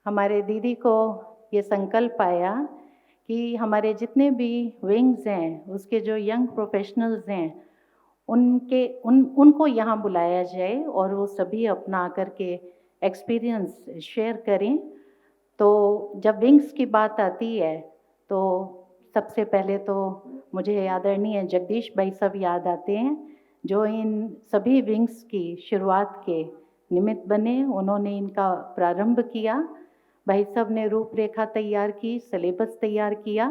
हमारे दीदी को ये संकल्प आया कि हमारे जितने भी विंग्स हैं, उसके जो यंग प्रोफेशनल्स हैं, उनको यहाँ बुलाया जाए और वो सभी अपना करके एक्सपीरियंस शेयर करें। तो जब विंग्स की बात आती है तो सबसे पहले तो मुझे आदरणीय जगदीश भाई साहब याद आते हैं, जो इन सभी विंग्स की शुरुआत के निमित्त बने। उन्होंने इनका प्रारंभ किया। भाई साहब ने रूपरेखा तैयार की, सिलेबस तैयार किया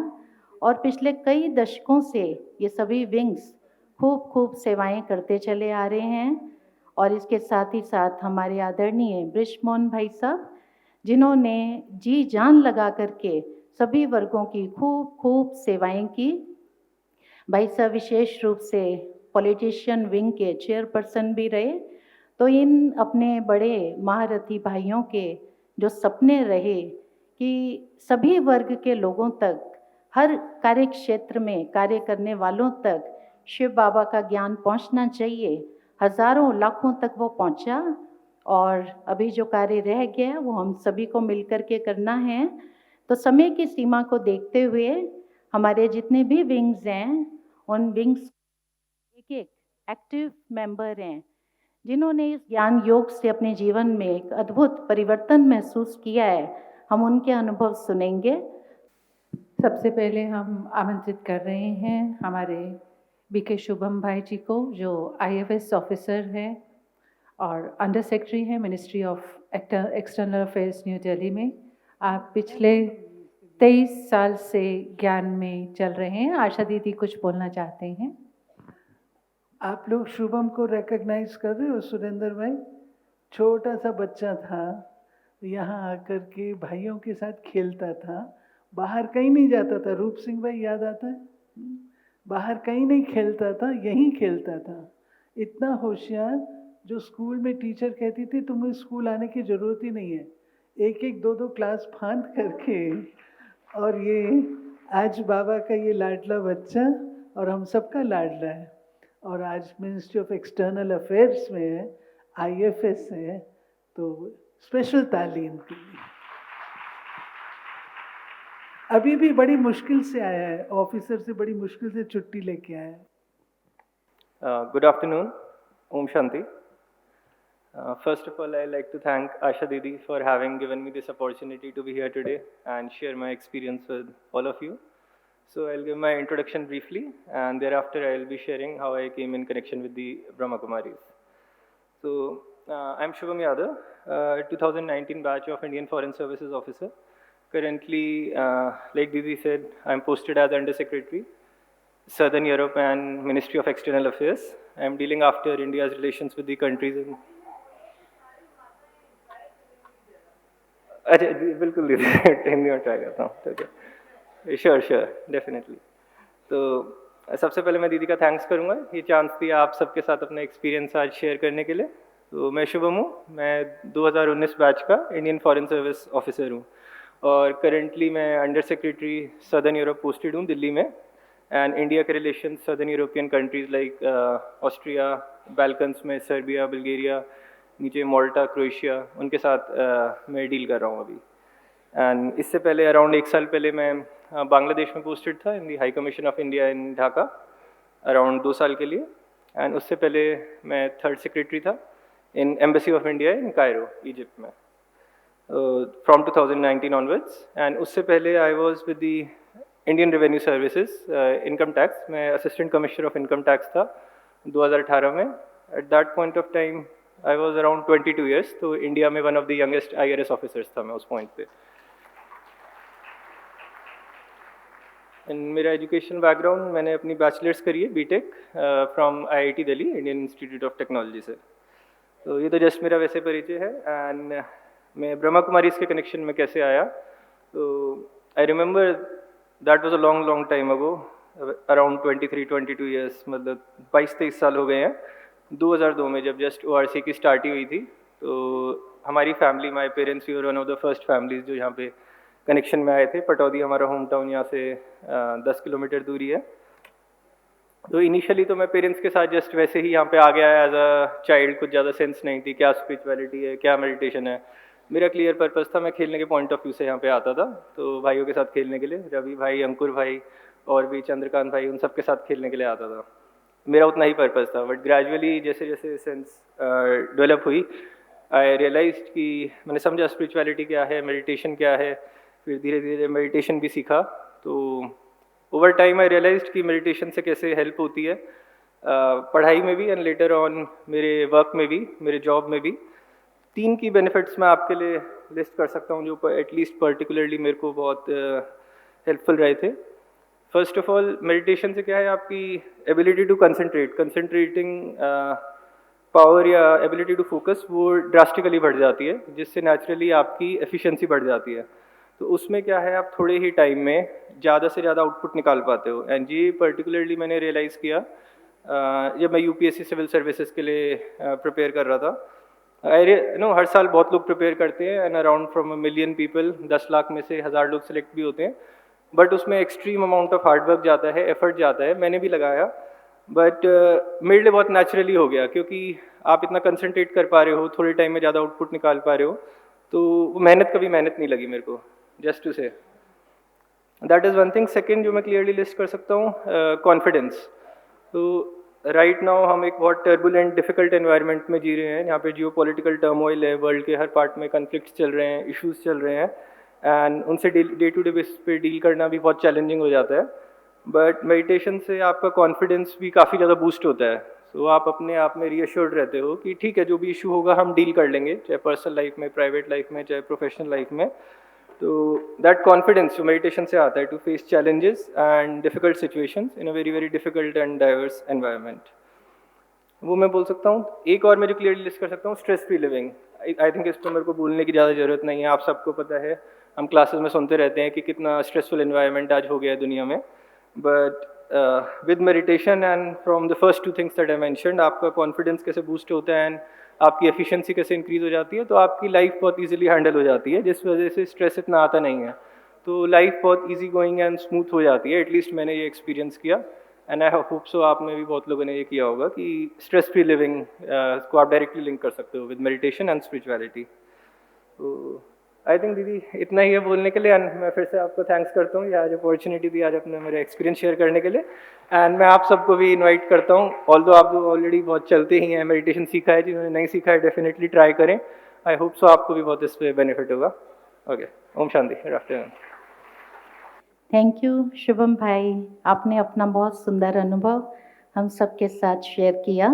और पिछले कई दशकों से ये सभी विंग्स खूब खूब सेवाएं करते चले आ रहे हैं। और इसके साथ ही साथ हमारे आदरणीय बृजमोहन भाई साहब, जिन्होंने जी जान लगा करके सभी वर्गों की खूब खूब सेवाएं की। भाई साहब विशेष रूप से पॉलिटिशियन विंग के चेयरपर्सन भी रहे। तो इन अपने बड़े महारथी भाइयों के जो सपने रहे कि सभी वर्ग के लोगों तक, हर कार्य क्षेत्र में कार्य करने वालों तक शिव बाबा का ज्ञान पहुंचना चाहिए, हजारों लाखों तक वो पहुंचा। और अभी जो कार्य रह गया वो हम सभी को मिलकर के करना है। तो समय की सीमा को देखते हुए हमारे जितने भी विंग्स हैं, उन विंग्स एक एक एक्टिव मेंबर हैं जिन्होंने इस ज्ञान योग से अपने जीवन में एक अद्भुत परिवर्तन महसूस किया है। हम उनके अनुभव सुनेंगे। सबसे पहले हम आमंत्रित कर रहे हैं हमारे बीके शुभम भाई जी को, जो आईएफएस ऑफिसर हैं और अंडर सेक्रेटरी हैं ministry of external affairs new Delhi में। आप पिछले 23 साल से ज्ञान में चल रहे हैं। आशा दीदी कुछ बोलना चाहते हैं। आप लोग शुभम को रिकॉग्नाइज कर रहे हो? सुरेंद्र भाई छोटा सा बच्चा था, यहाँ आकर के भाइयों के साथ खेलता था, बाहर कहीं नहीं जाता था। रूप सिंह भाई याद आता है? बाहर कहीं नहीं खेलता था, यहीं खेलता था। इतना होशियार, जो स्कूल में टीचर कहती थी तुम्हें स्कूल आने की ज़रूरत ही नहीं है, एक एक दो दो क्लास फांद करके। और ये आज बाबा का ये लाडला बच्चा और हम सबका लाडला है। और आज मिनिस्ट्री ऑफ एक्सटर्नल अफेयर्स में है, आईएफएस है, तो स्पेशल ताली इनके लिए। अभी भी बड़ी मुश्किल से आया है, ऑफिसर से बड़ी मुश्किल से छुट्टी लेके आया है। Good afternoon, Om Shanti. First of all, I'd like to thank Asha Didi for having given me this opportunity to be here today and share my experience with all of you. So I'll give my introduction briefly, and thereafter I'll be sharing how I came in connection with the Brahma Kumaris. So I'm Shubham Yadav, 2019 batch of Indian Foreign Services officer. Currently, like Didi said, I'm posted as Under Secretary, Southern Europe and Ministry of External Affairs. I'm dealing after India's relations with the countries in... अच्छा बिल्कुल दीदी हिंदी में try करता हूँ, ठीक है। Sure definitely. तो सबसे पहले मैं दीदी का थैंक्स करूँगा, ये चांस दिया आप सबके साथ अपना एक्सपीरियंस आज शेयर करने के लिए। तो मैं शुभम हूँ, मैं 2019 बैच का इंडियन फॉरेन सर्विस ऑफिसर हूँ और करेंटली मैं under secretary southern Europe posted हूँ दिल्ली में। एंड इंडिया के relation southern European countries like Austria, Balkans में सर्बिया, बुल्गारिया, नीचे माल्टा, क्रोएशिया, उनके साथ मैं डील कर रहा हूँ अभी। एंड इससे पहले अराउंड 1 साल पहले मैं बांग्लादेश में पोस्टेड था in the high commission of India in Dhaka around 2 साल के लिए। एंड उससे पहले मैं 3rd सेक्रेटरी था in embassy of India in Cairo, Egypt में, फ्रॉम 2019 ऑनवर्ड्स। एंड उससे पहले I was with the Indian revenue services income tax, मैं assistant commissioner of income tax था 2018 में। At that point of time I was around 22 years, तो India में one of the youngest IRS officers था मैं उस पॉइंट पे। मेरा एजुकेशन बैकग्राउंड, मैंने अपनी बैचलर्स करी है BTech from IIT Delhi, Indian Institute of Technology से। तो ये तो जस्ट मेरा वैसे परिचय है। एंड मैं ब्रह्मा कुमारीज के कनेक्शन में कैसे आया, तो I remember that was a long time ago, around 23-22 years, मतलब 22-23 साल हो गए हैं। 2002 में जब जस्ट ORC की स्टार्ट ही हुई थी, तो हमारी family, my parents we were one of the first families जो यहाँ पे कनेक्शन में आए थे। पटौदी हमारा होम टाउन यहाँ से 10 किलोमीटर दूरी है। तो इनिशियली तो मैं पेरेंट्स के साथ जस्ट वैसे ही यहाँ पे आ गया एज अ चाइल्ड, कुछ ज़्यादा सेंस नहीं थी क्या स्पिरिचुअलिटी है, क्या मेडिटेशन है। मेरा क्लियर पर्पस था, मैं खेलने के पॉइंट ऑफ व्यू से यहाँ पे आता था, तो भाइयों के साथ खेलने के लिए, रवि भाई, अंकुर भाई और भी चंद्रकांत भाई, उन सब के साथ खेलने के लिए आता था। मेरा उतना ही पर्पस था, बट ग्रेजुअली जैसे जैसे सेंस डेवलप हुई, आई रियलाइज कि मैंने समझा स्पिरिचुअलिटी क्या है, मेडिटेशन क्या है, फिर धीरे धीरे मेडिटेशन भी सीखा। तो ओवर टाइम आई रियलाइज कि मेडिटेशन से कैसे हेल्प होती है पढ़ाई में भी एंड लेटर ऑन मेरे वर्क में भी, मेरे जॉब में भी। 3 की बेनिफिट्स मैं आपके लिए लिस्ट कर सकता हूँ जो एटलीस्ट पर्टिकुलरली मेरे को बहुत हेल्पफुल रहे थे। फर्स्ट ऑफ ऑल, मेडिटेशन से क्या है, आपकी एबिलिटी टू कंसंट्रेटिंग पावर या एबिलिटी टू फोकस वो ड्रास्टिकली बढ़ जाती है, जिससे नेचुरली आपकी एफिशिएंसी बढ़ जाती है। तो उसमें क्या है, आप थोड़े ही टाइम में ज़्यादा से ज़्यादा आउटपुट निकाल पाते हो। एंड ये पर्टिकुलरली मैंने रियलाइज़ किया जब मैं यूपीएससी सिविल सर्विसेज के लिए प्रिपेयर कर रहा था। हर साल बहुत लोग प्रिपेयर करते हैं and around from 1 million people 10 lakh में से 1000 लोग सिलेक्ट भी होते हैं, बट उसमें एक्सट्रीम अमाउंट ऑफ हार्डवर्क जाता है, एफर्ट जाता है, मैंने भी लगाया, बट मेरे लिए बहुत नेचुरली हो गया, क्योंकि आप इतना कंसंट्रेट कर पा रहे हो, थोड़े टाइम में ज़्यादा आउटपुट निकाल पा रहे हो, तो वो मेहनत कभी मेहनत नहीं लगी मेरे को, just to say that is one thing. Second जो मैं क्लियरली लिस्ट कर सकता हूँ, कॉन्फिडेंस। तो राइट नाउ हम एक बहुत टर्बुलेंट डिफिकल्ट एनवायरनमेंट में जी रहे हैं, यहाँ पे जियो पॉलिटिकल टर्मोइल है, वर्ल्ड के हर पार्ट में कन्फ्लिक्ट्स चल रहे हैं, इश्यूज चल रहे हैं, एंड उनसे डे टू डे बेसिस पे डील करना भी बहुत चैलेंजिंग हो जाता है। बट मेडिटेशन से आपका कॉन्फिडेंस भी काफ़ी ज़्यादा बूस्ट होता है। तो आप अपने आप में रीअश्योर्ड रहते हो कि ठीक है, जो भी इशू होगा हम डील कर लेंगे, चाहे पर्सनल लाइफ में, प्राइवेट लाइफ में, चाहे प्रोफेशनल लाइफ में। तो दैट कॉन्फिडेंस जो मेडिटेशन से आता है to face challenges and difficult situations in a very very difficult and diverse environment, वो मैं बोल सकता हूँ। एक और मैं जो क्लियरली लिस्ट कर सकता हूँ, stress free living. I think इस पर मेरे को बोलने की ज़्यादा ज़रूरत नहीं है, आप सबको पता है, हम क्लासेस में सुनते रहते हैं कि कितना स्ट्रेसफुल एनवायरनमेंट आज हो गया है दुनिया में। But with meditation and from the first 2 things that I mentioned, आपका कॉन्फिडेंस कैसे बूस्ट होता है एंड आपकी एफिशिएंसी कैसे इंक्रीज हो जाती है, तो आपकी लाइफ बहुत इजीली हैंडल हो जाती है, जिस वजह से स्ट्रेस इतना आता नहीं है। तो लाइफ बहुत इजी गोइंग एंड स्मूथ हो जाती है, एटलीस्ट मैंने ये एक्सपीरियंस किया, एंड आई होप सो आप में भी बहुत लोगों ने ये किया होगा कि स्ट्रेस फ्री लिविंग को आप डायरेक्टली लिंक कर सकते हो विद मेडिटेशन एंड स्पिरिचुअलिटी। तो आई थिंक दीदी इतना ही है बोलने के लिए, एंड मैं फिर से आपको थैंक्स करता हूँ ये आज अपॉर्चुनिटी दी, आज अपने मेरे एक्सपीरियंस शेयर करने के लिए। एंड मैं आप सबको भी इनवाइट करता हूँ, ऑल्दो आप लोग ऑलरेडी बहुत चलते ही हैं, मेडिटेशन सीखा है, जिन्होंने नहीं सीखा है डेफिनेटली ट्राई करें। आई होप सो आपको भी बहुत इस पर बेनिफिट होगा। Okay, Om Shanti, good afternoon. Thank you Shubham भाई, आपने अपना बहुत सुंदर अनुभव हम सबके साथ शेयर किया।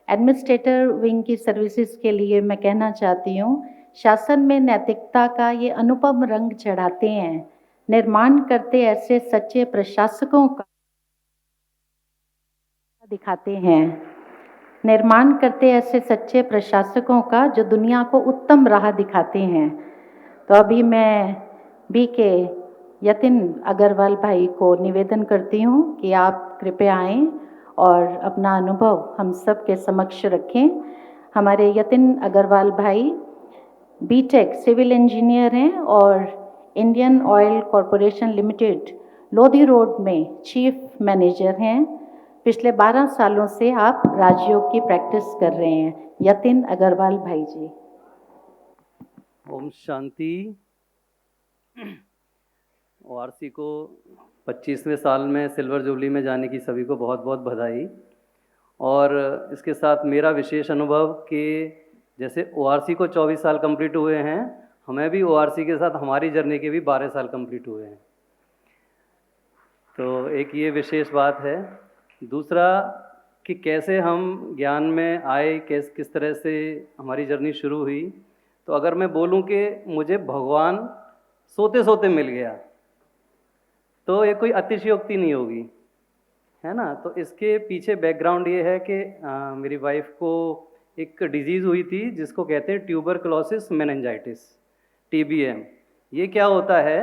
एडमिनिस्ट्रेटर विंग की सर्विसेज के लिए मैं कहना चाहती हूँ, शासन में नैतिकता का ये अनुपम रंग चढ़ाते हैं, निर्माण करते ऐसे सच्चे प्रशासकों का दिखाते हैं, निर्माण करते ऐसे सच्चे प्रशासकों का जो दुनिया को उत्तम राह दिखाते हैं। तो अभी मैं बीके यतिन अग्रवाल भाई को निवेदन करती हूँ कि आप कृपया आएँ और अपना अनुभव हम सब के समक्ष रखें। हमारे यतिन अग्रवाल भाई बीटेक सिविल इंजीनियर हैं और Indian oil corporation limited Lodhi road में चीफ मैनेजर हैं। पिछले 12 सालों से आप राजयोग की प्रैक्टिस कर रहे हैं। यतिन अग्रवाल भाई जी। ओम शांति। ओआरसी को 25वें साल में सिल्वर जुबली में जाने की सभी को बहुत बहुत बधाई। और इसके साथ मेरा विशेष अनुभव कि जैसे ओआरसी को 24 साल कंप्लीट हुए हैं, हमें भी ओआरसी के साथ हमारी जर्नी के भी 12 साल कंप्लीट हुए हैं। तो एक ये विशेष बात है। दूसरा कि कैसे हम ज्ञान में आए, किस तरह से हमारी जर्नी शुरू हुई। तो अगर मैं बोलूं कि मुझे भगवान सोते सोते मिल गया तो ये कोई अतिशयोक्ति नहीं होगी, है ना। तो इसके पीछे बैकग्राउंड ये है कि मेरी वाइफ को एक डिजीज़ हुई थी जिसको कहते हैं ट्यूबरकुलोसिस मेनिंजाइटिस, TBM। ये क्या होता है,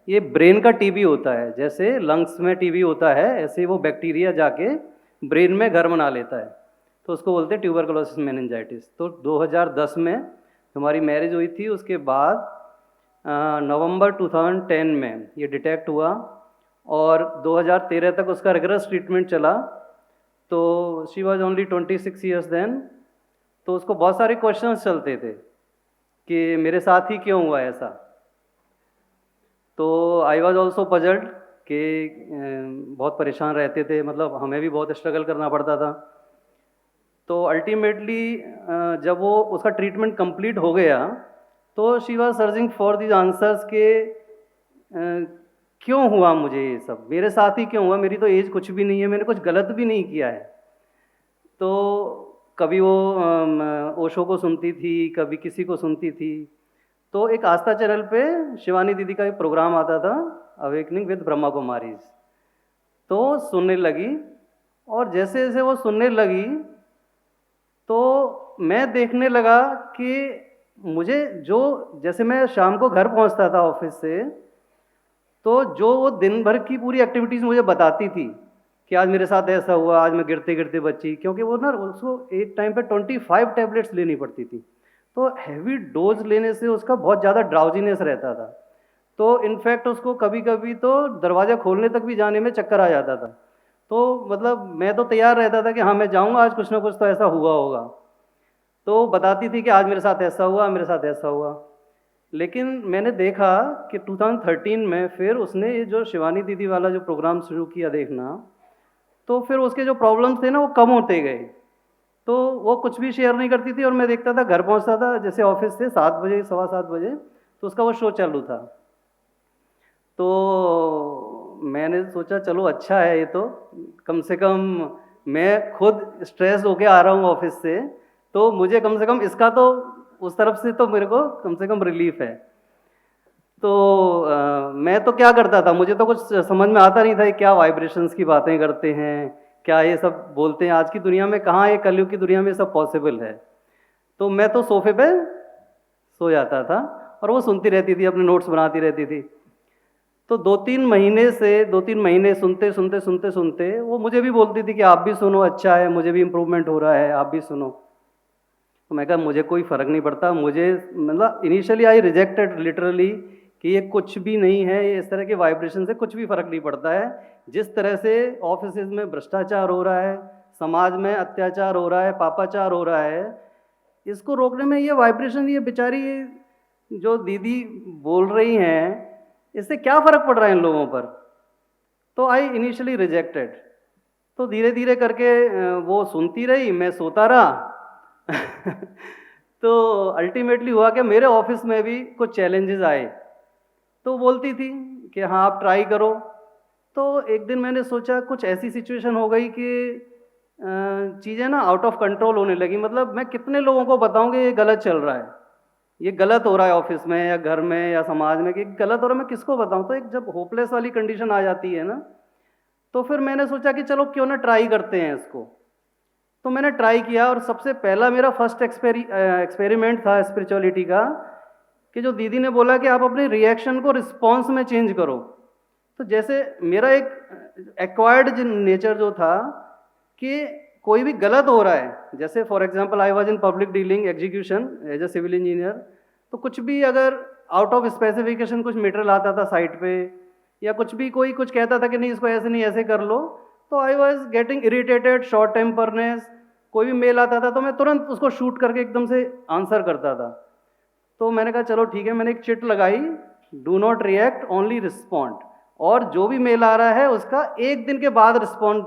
ये ब्रेन का टीबी होता है। जैसे लंग्स में टीबी होता है, ऐसे वो बैक्टीरिया जाके ब्रेन में घर बना लेता है, तो उसको बोलते हैं ट्यूबरकुलोसिस मेनिंजाइटिस। तो 2010 में हमारी मैरिज हुई थी, उसके बाद नवंबर 2010 में ये डिटेक्ट हुआ और 2013 तक उसका रिगरस ट्रीटमेंट चला। तो she was only 26 years then. तो उसको बहुत सारे क्वेश्चंस चलते थे कि मेरे साथ ही क्यों हुआ ऐसा। तो आई वॉज ऑल्सो पजल्ड कि बहुत परेशान रहते थे, मतलब हमें भी बहुत स्ट्रगल करना पड़ता था। तो अल्टीमेटली जब वो उसका ट्रीटमेंट कंप्लीट हो गया तो she was searching for these answers के क्यों हुआ मुझे ये सब, मेरे साथ ही क्यों हुआ, मेरी तो एज कुछ भी नहीं है, मैंने कुछ गलत भी नहीं किया है। तो कभी वो ओशो को सुनती थी, कभी किसी को सुनती थी। तो एक आस्था चैनल पे शिवानी दीदी का एक प्रोग्राम आता था, अवेकनिंग विद ब्रह्मा कुमारीज, तो सुनने लगी। और जैसे जैसे वो सुनने लगी तो मैं देखने लगा कि मुझे जो, जैसे मैं शाम को घर पहुंचता था ऑफिस से, तो जो वो दिन भर की पूरी एक्टिविटीज़ मुझे बताती थी कि आज मेरे साथ ऐसा हुआ, आज मैं गिरते गिरते बची, क्योंकि वो ना उसको एक टाइम पे 25 टैबलेट्स लेनी पड़ती थी। तो हैवी डोज लेने से उसका बहुत ज़्यादा ड्राउजीनेस रहता था। तो इनफैक्ट उसको कभी कभी तो दरवाज़ा खोलने तक भी जाने में चक्कर आ जाता था। तो मतलब मैं तो तैयार रहता था कि हाँ मैं जाऊँगा, आज कुछ ना कुछ तो ऐसा हुआ होगा। तो बताती थी कि आज मेरे साथ ऐसा हुआ, मेरे साथ ऐसा हुआ। लेकिन मैंने देखा कि 2013 में फिर उसने ये जो शिवानी दीदी वाला जो प्रोग्राम शुरू किया देखना, तो फिर उसके जो प्रॉब्लम्स थे ना वो कम होते गए। तो वो कुछ भी शेयर नहीं करती थी और मैं देखता था, घर पहुंचता था जैसे ऑफिस से 7 बजे 7:15 बजे, तो उसका वो शो चालू था। तो मैंने सोचा चलो अच्छा है ये तो, कम से कम मैं खुद स्ट्रेस होके आ रहा हूँ ऑफिस से, तो मुझे कम से कम इसका तो उस तरफ से तो मेरे को कम से कम रिलीफ है। तो मैं तो क्या करता था, मुझे तो कुछ समझ में आता नहीं था ये क्या वाइब्रेशंस की बातें करते हैं, क्या ये सब बोलते हैं। आज की दुनिया में कहाँ, ये कलयुग की दुनिया में सब पॉसिबल है। तो मैं तो सोफे पे सो जाता था और वो सुनती रहती थी, अपने नोट्स बनाती रहती थी। तो 2-3 महीने सुनते सुनते सुनते सुनते वो मुझे भी बोलती थी कि आप भी सुनो, अच्छा है, मुझे भी इम्प्रूवमेंट हो रहा है, आप भी सुनो। तो मैं कहा मुझे कोई फ़र्क नहीं पड़ता, मुझे मतलब इनिशियली आई रिजेक्टेड लिटरली कि ये कुछ भी नहीं है, ये इस तरह के वाइब्रेशन से कुछ भी फ़र्क नहीं पड़ता है। जिस तरह से ऑफिस में भ्रष्टाचार हो रहा है, समाज में अत्याचार हो रहा है, पापाचार हो रहा है, इसको रोकने में ये वाइब्रेशन, ये बेचारी जो दीदी बोल रही हैं, इससे क्या फ़र्क पड़ रहा है इन लोगों पर। तो आई इनिशियली रिजेक्टेड। तो धीरे धीरे करके वो सुनती रही, मैं सोता रहा। तो अल्टीमेटली हुआ कि मेरे ऑफिस में भी कुछ चैलेंजेस आए। तो बोलती थी कि हाँ आप ट्राई करो। तो एक दिन मैंने सोचा, कुछ ऐसी सिचुएशन हो गई कि चीज़ें ना आउट ऑफ कंट्रोल होने लगी। मतलब मैं कितने लोगों को बताऊं कि ये गलत चल रहा है, ये गलत हो रहा है ऑफिस में या घर में या समाज में, कि गलत हो रहा है, मैं किसको बताऊं। तो एक जब होपलेस वाली कंडीशन आ जाती है ना, तो फिर मैंने सोचा कि चलो क्यों ना ट्राई करते हैं इसको। तो मैंने ट्राई किया और सबसे पहला मेरा फर्स्ट एक्सपेरिमेंट था स्पिरिचुअलिटी का, कि जो दीदी ने बोला कि आप अपने रिएक्शन को रिस्पॉन्स में चेंज करो। तो जैसे मेरा एक एक्वायर्ड नेचर जो था कि कोई भी गलत हो रहा है, जैसे for example I was in public dealing execution as a civil engineer, तो कुछ भी अगर आउट ऑफ स्पेसिफिकेशन कुछ मटेरियल आता था साइट पे, या कुछ भी कोई कुछ कहता था कि नहीं इसको ऐसे नहीं ऐसे कर लो, तो I was getting irritated, short temperness. कोई भी मेल आता था तो मैं तुरंत उसको शूट करके एकदम से आंसर करता था। तो मैंने कहा चलो ठीक है, मैंने एक चिट लगाई, do not react only respond, और जो भी मेल आ रहा है उसका 1 दिन के बाद रिस्पॉन्स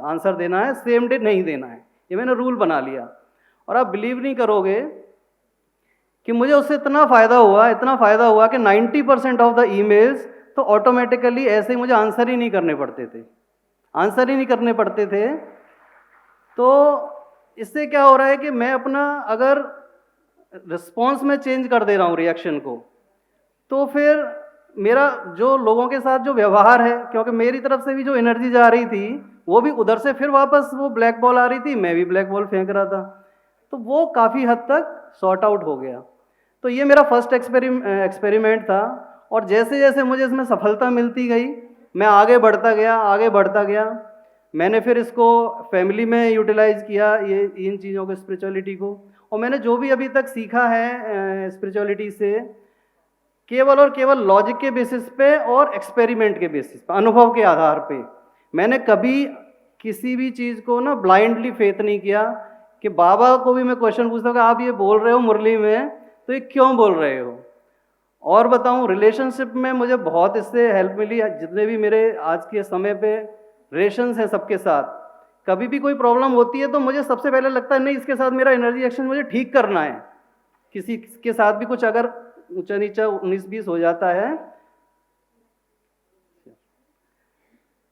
आंसर देना है, सेम डे नहीं देना है। ये मैंने रूल बना लिया। और आप बिलीव नहीं करोगे कि मुझे उससे इतना फ़ायदा हुआ कि 90% ऑफ द ईमेल्स तो ऑटोमेटिकली ऐसे ही मुझे आंसर ही नहीं करने पड़ते थे। तो इससे क्या हो रहा है कि मैं अपना अगर रिस्पॉन्स में चेंज कर दे रहा हूँ रिएक्शन को, तो फिर मेरा जो लोगों के साथ जो व्यवहार है, क्योंकि मेरी तरफ से भी जो एनर्जी जा रही थी वो भी उधर से फिर वापस वो ब्लैक बॉल आ रही थी, मैं भी ब्लैक बॉल फेंक रहा था, तो वो काफ़ी हद तक सॉर्ट आउट हो गया। तो ये मेरा फर्स्ट एक्सपेरिमेंट था। और जैसे जैसे मुझे इसमें सफलता मिलती गई, मैं आगे बढ़ता गया। मैंने फिर इसको फैमिली में यूटिलाइज किया, ये इन चीज़ों को, स्पिरिचुअलिटी को। और मैंने जो भी अभी तक सीखा है स्पिरिचुअलिटी से, केवल और केवल लॉजिक के बेसिस पे और एक्सपेरिमेंट के बेसिस पे, अनुभव के आधार पे। मैंने कभी किसी भी चीज़ को ना ब्लाइंडली फेथ नहीं किया। कि बाबा को भी मैं क्वेश्चन पूछता हूँ कि आप ये बोल रहे हो मुरली में, तो ये क्यों बोल रहे हो। और बताऊं, रिलेशनशिप में मुझे बहुत इससे हेल्प मिली। जितने भी मेरे आज के समय पे रिलेशंस हैं सबके साथ, कभी भी कोई प्रॉब्लम होती है तो मुझे सबसे पहले लगता है नहीं, इसके साथ मेरा एनर्जी एक्शन मुझे ठीक करना है। किसी के साथ भी कुछ अगर ऊंचा नीचा 19-20 हो जाता है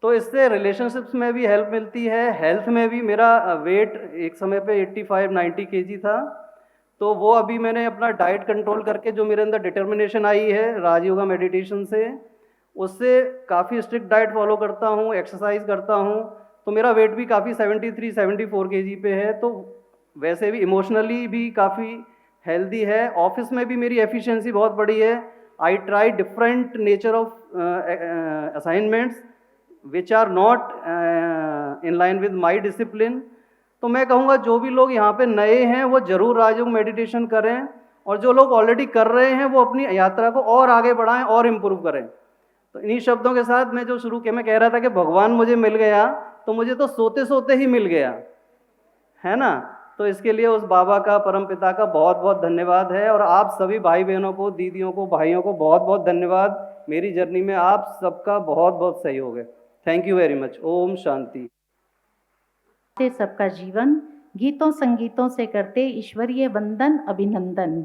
तो इससे रिलेशनशिप्स में भी हेल्प मिलती है। हेल्थ में भी मेरा वेट एक समय पे 85-90 kg था, तो वो अभी मैंने अपना डाइट कंट्रोल करके जो मेरे अंदर डिटर्मिनेशन आई है राजयोगा मेडिटेशन से, उससे काफ़ी स्ट्रिक्ट डाइट फॉलो करता हूँ, एक्सरसाइज करता हूँ, तो मेरा वेट भी काफ़ी 73-74 kg पे है। तो वैसे भी इमोशनली भी काफ़ी हेल्दी है। ऑफिस में भी मेरी एफिशिएंसी बहुत बड़ी है। I try different nature of assignments which are not in line with my discipline. तो मैं कहूँगा जो भी लोग यहाँ पे नए हैं वो ज़रूर राजयोग मेडिटेशन करें, और जो लोग ऑलरेडी कर रहे हैं वो अपनी यात्रा को और आगे बढ़ाएं और इम्प्रूव करें। तो इन्हीं शब्दों के साथ मैं जो शुरू के मैं कह रहा था कि भगवान मुझे मिल गया, तो मुझे तो सोते सोते ही मिल गया है ना। तो इसके लिए उस बाबा का, परम पिता का बहुत बहुत धन्यवाद है। और आप सभी भाई बहनों को, दीदियों को, भाइयों को बहुत बहुत धन्यवाद। मेरी जर्नी में आप सबका बहुत बहुत सहयोग है। Thank you very much. ओम शांति। से सबका जीवन गीतों संगीतों से करते ईश्वरीय वंदन अभिनंदन।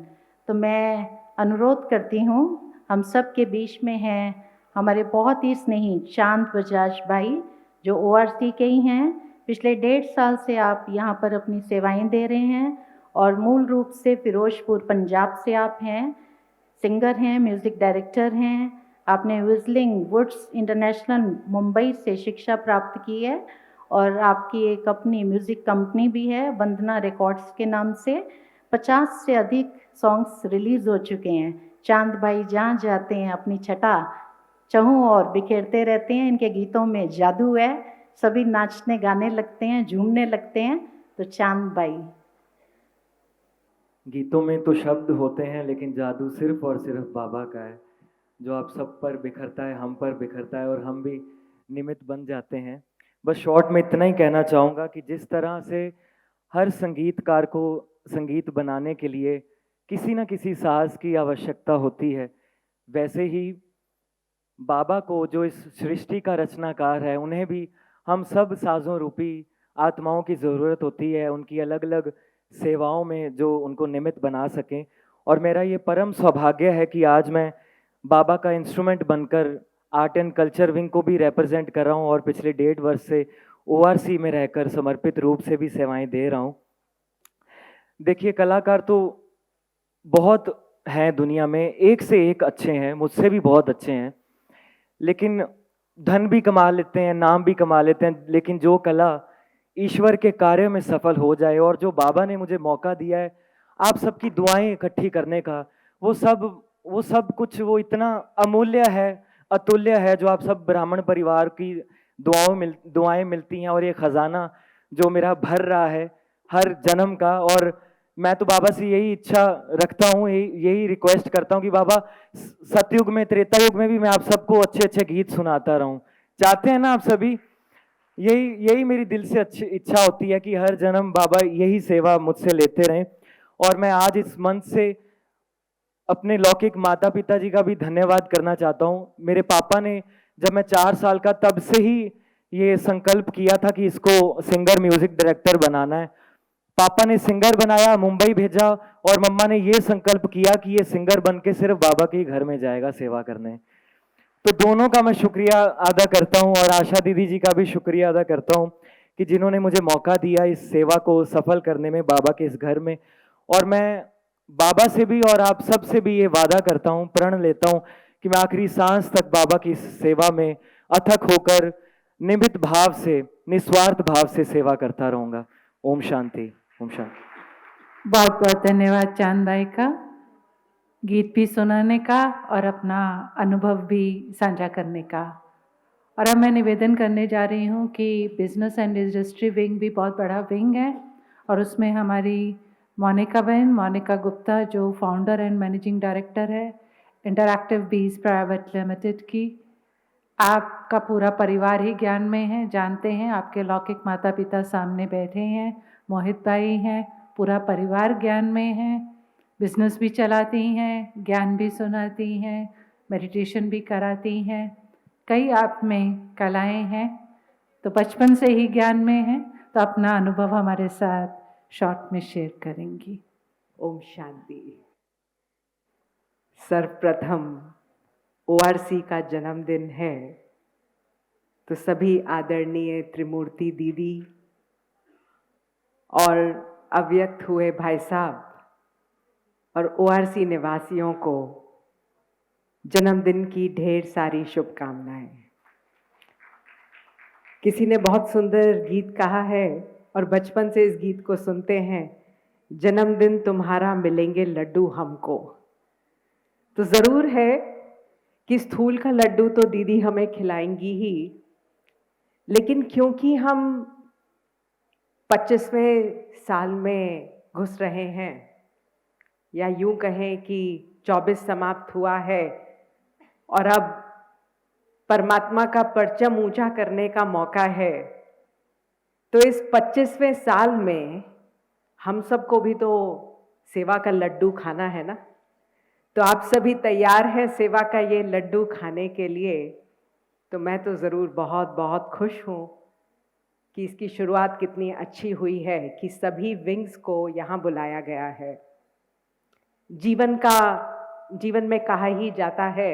तो मैं अनुरोध करती हूँ, हम सब के बीच में हैं हमारे बहुत ही स्नेही चांद बजाज भाई, जो ORC के ही हैं। पिछले 1.5 साल से आप यहाँ पर अपनी सेवाएं दे रहे हैं, और मूल रूप से फिरोजपुर पंजाब से आप हैं। सिंगर हैं, म्यूज़िक डायरेक्टर हैं। आपने विजलिंग वुड्स इंटरनेशनल मुंबई से शिक्षा प्राप्त की है, और आपकी एक अपनी म्यूज़िक कंपनी भी है वंदना रिकॉर्ड्स के नाम से। 50 से अधिक सॉन्ग्स रिलीज़ हो चुके हैं। चांद भाई जहाँ जाते हैं अपनी छटा चहूँ और बिखेरते रहते हैं। इनके गीतों में जादू है, सभी नाचने गाने लगते हैं, झूमने लगते हैं। तो चांद भाई। गीतों में तो शब्द होते हैं, लेकिन जादू सिर्फ और सिर्फ बाबा का है, जो आप सब पर बिखरता है, हम पर बिखरता है, और हम भी निमित्त बन जाते हैं। बस शॉर्ट में इतना ही कहना चाहूँगा कि जिस तरह से हर संगीतकार को संगीत बनाने के लिए किसी न किसी साज की आवश्यकता होती है, वैसे ही बाबा को, जो इस सृष्टि का रचनाकार है, उन्हें भी हम सब साजों रूपी आत्माओं की ज़रूरत होती है, उनकी अलग अलग सेवाओं में जो उनको निमित्त बना सकें। और मेरा ये परम सौभाग्य है कि आज मैं बाबा का इंस्ट्रूमेंट बनकर आर्ट एंड कल्चर विंग को भी रिप्रेजेंट कर रहा हूँ, और पिछले 1.5 वर्ष से ORC में रहकर समर्पित रूप से भी सेवाएं दे रहा हूँ। देखिए, कलाकार तो बहुत हैं दुनिया में, एक से एक अच्छे हैं, मुझसे भी बहुत अच्छे हैं, लेकिन धन भी कमा लेते हैं, नाम भी कमा लेते हैं, लेकिन जो कला ईश्वर के कार्य में सफल हो जाए, और जो बाबा ने मुझे मौका दिया है आप सबकी दुआएं इकट्ठी करने का, वो सब कुछ वो इतना अमूल्य है, अतुल्य है, जो आप सब ब्राह्मण परिवार की दुआएं मिलती हैं, और ये खजाना जो मेरा भर रहा है हर जन्म का। और मैं तो बाबा से यही इच्छा रखता हूँ, यही रिक्वेस्ट करता हूँ कि बाबा सतयुग में, त्रेता युग में भी मैं आप सबको अच्छे अच्छे गीत सुनाता रहूं। चाहते हैं ना आप सभी? यही मेरी दिल से अच्छी इच्छा होती है कि हर जन्म बाबा यही सेवा मुझसे लेते रहें। और मैं आज इस मंच से अपने लौकिक माता पिता जी का भी धन्यवाद करना चाहता हूँ। मेरे पापा ने, जब मैं 4 साल का, तब से ही ये संकल्प किया था कि इसको सिंगर म्यूजिक डायरेक्टर बनाना है। पापा ने सिंगर बनाया, मुंबई भेजा, और मम्मा ने ये संकल्प किया कि ये सिंगर बन के सिर्फ बाबा के ही घर में जाएगा सेवा करने। तो दोनों का मैं शुक्रिया अदा करता हूँ, और आशा दीदी जी का भी शुक्रिया अदा करता हूँ कि जिन्होंने मुझे मौका दिया इस सेवा को सफल करने में बाबा के इस घर में। और मैं बाबा से भी और आप सब से भी ये वादा करता हूँ, प्रण लेता हूँ कि मैं आखिरी सांस तक बाबा की इस सेवा में अथक होकर निमित्त भाव से, निस्वार्थ भाव से सेवा करता रहूँगा। ओम शांति। ओम शांति। बहुत बहुत धन्यवाद चांद भाई का, गीत भी सुनाने का और अपना अनुभव भी साझा करने का। और अब मैं निवेदन करने जा रही हूँ कि बिजनेस एंड इंडस्ट्री विंग भी बहुत बड़ा विंग है, और उसमें हमारी मोनिका बहन, मोनिका गुप्ता, जो फाउंडर एंड मैनेजिंग डायरेक्टर है इंटरएक्टिव बीज प्राइवेट लिमिटेड की। आपका पूरा परिवार ही ज्ञान में है, जानते हैं, आपके लौकिक माता पिता सामने बैठे हैं, मोहित भाई हैं, पूरा परिवार ज्ञान में है। बिजनेस भी चलाती हैं, ज्ञान भी सुनाती हैं, मेडिटेशन भी कराती हैं। कई आप में कलाएं हैं, तो बचपन से ही ज्ञान में हैं, तो अपना अनुभव हमारे साथ शॉर्ट में शेयर करेंगी। ओम शांति। सर्वप्रथम ओआरसी का जन्मदिन है, तो सभी आदरणीय त्रिमूर्ति दीदी और अव्यक्त हुए भाई साहब और ओआरसी निवासियों को जन्मदिन की ढेर सारी शुभकामनाएं। किसी ने बहुत सुंदर गीत कहा है और बचपन से इस गीत को सुनते हैं, जन्मदिन तुम्हारा मिलेंगे लड्डू हमको। तो ज़रूर है कि स्थूल का लड्डू तो दीदी हमें खिलाएंगी ही, लेकिन क्योंकि हम 25वें साल में घुस रहे हैं, या यूं कहें कि 24 समाप्त हुआ है और अब परमात्मा का परचम ऊंचा करने का मौका है, तो इस 25वें साल में हम सबको भी तो सेवा का लड्डू खाना है ना। तो आप सभी तैयार हैं सेवा का ये लड्डू खाने के लिए? तो मैं तो ज़रूर बहुत बहुत खुश हूँ कि इसकी शुरुआत कितनी अच्छी हुई है कि सभी विंग्स को यहाँ बुलाया गया है। जीवन में कहा ही जाता है,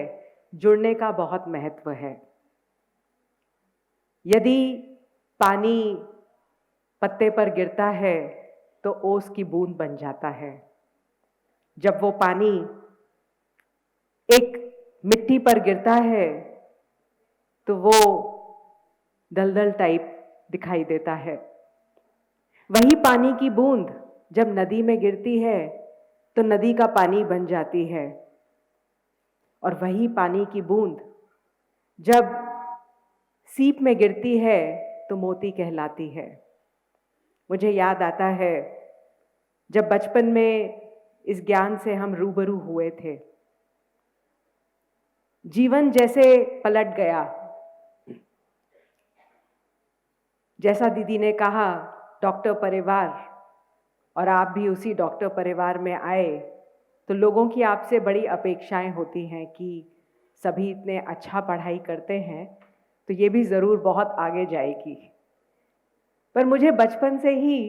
जुड़ने का बहुत महत्व है। यदि पानी पत्ते पर गिरता है तो ओस की बूंद बन जाता है। जब वो पानी एक मिट्टी पर गिरता है तो वो दलदल टाइप दिखाई देता है। वही पानी की बूंद जब नदी में गिरती है तो नदी का पानी बन जाती है, और वही पानी की बूंद जब सीप में गिरती है तो मोती कहलाती है। मुझे याद आता है जब बचपन में इस ज्ञान से हम रूबरू हुए थे, जीवन जैसे पलट गया। जैसा दीदी ने कहा, डॉक्टर परिवार, और आप भी उसी डॉक्टर परिवार में आए, तो लोगों की आपसे बड़ी अपेक्षाएं होती हैं कि सभी इतने अच्छा पढ़ाई करते हैं तो ये भी ज़रूर बहुत आगे जाएगी। पर मुझे बचपन से ही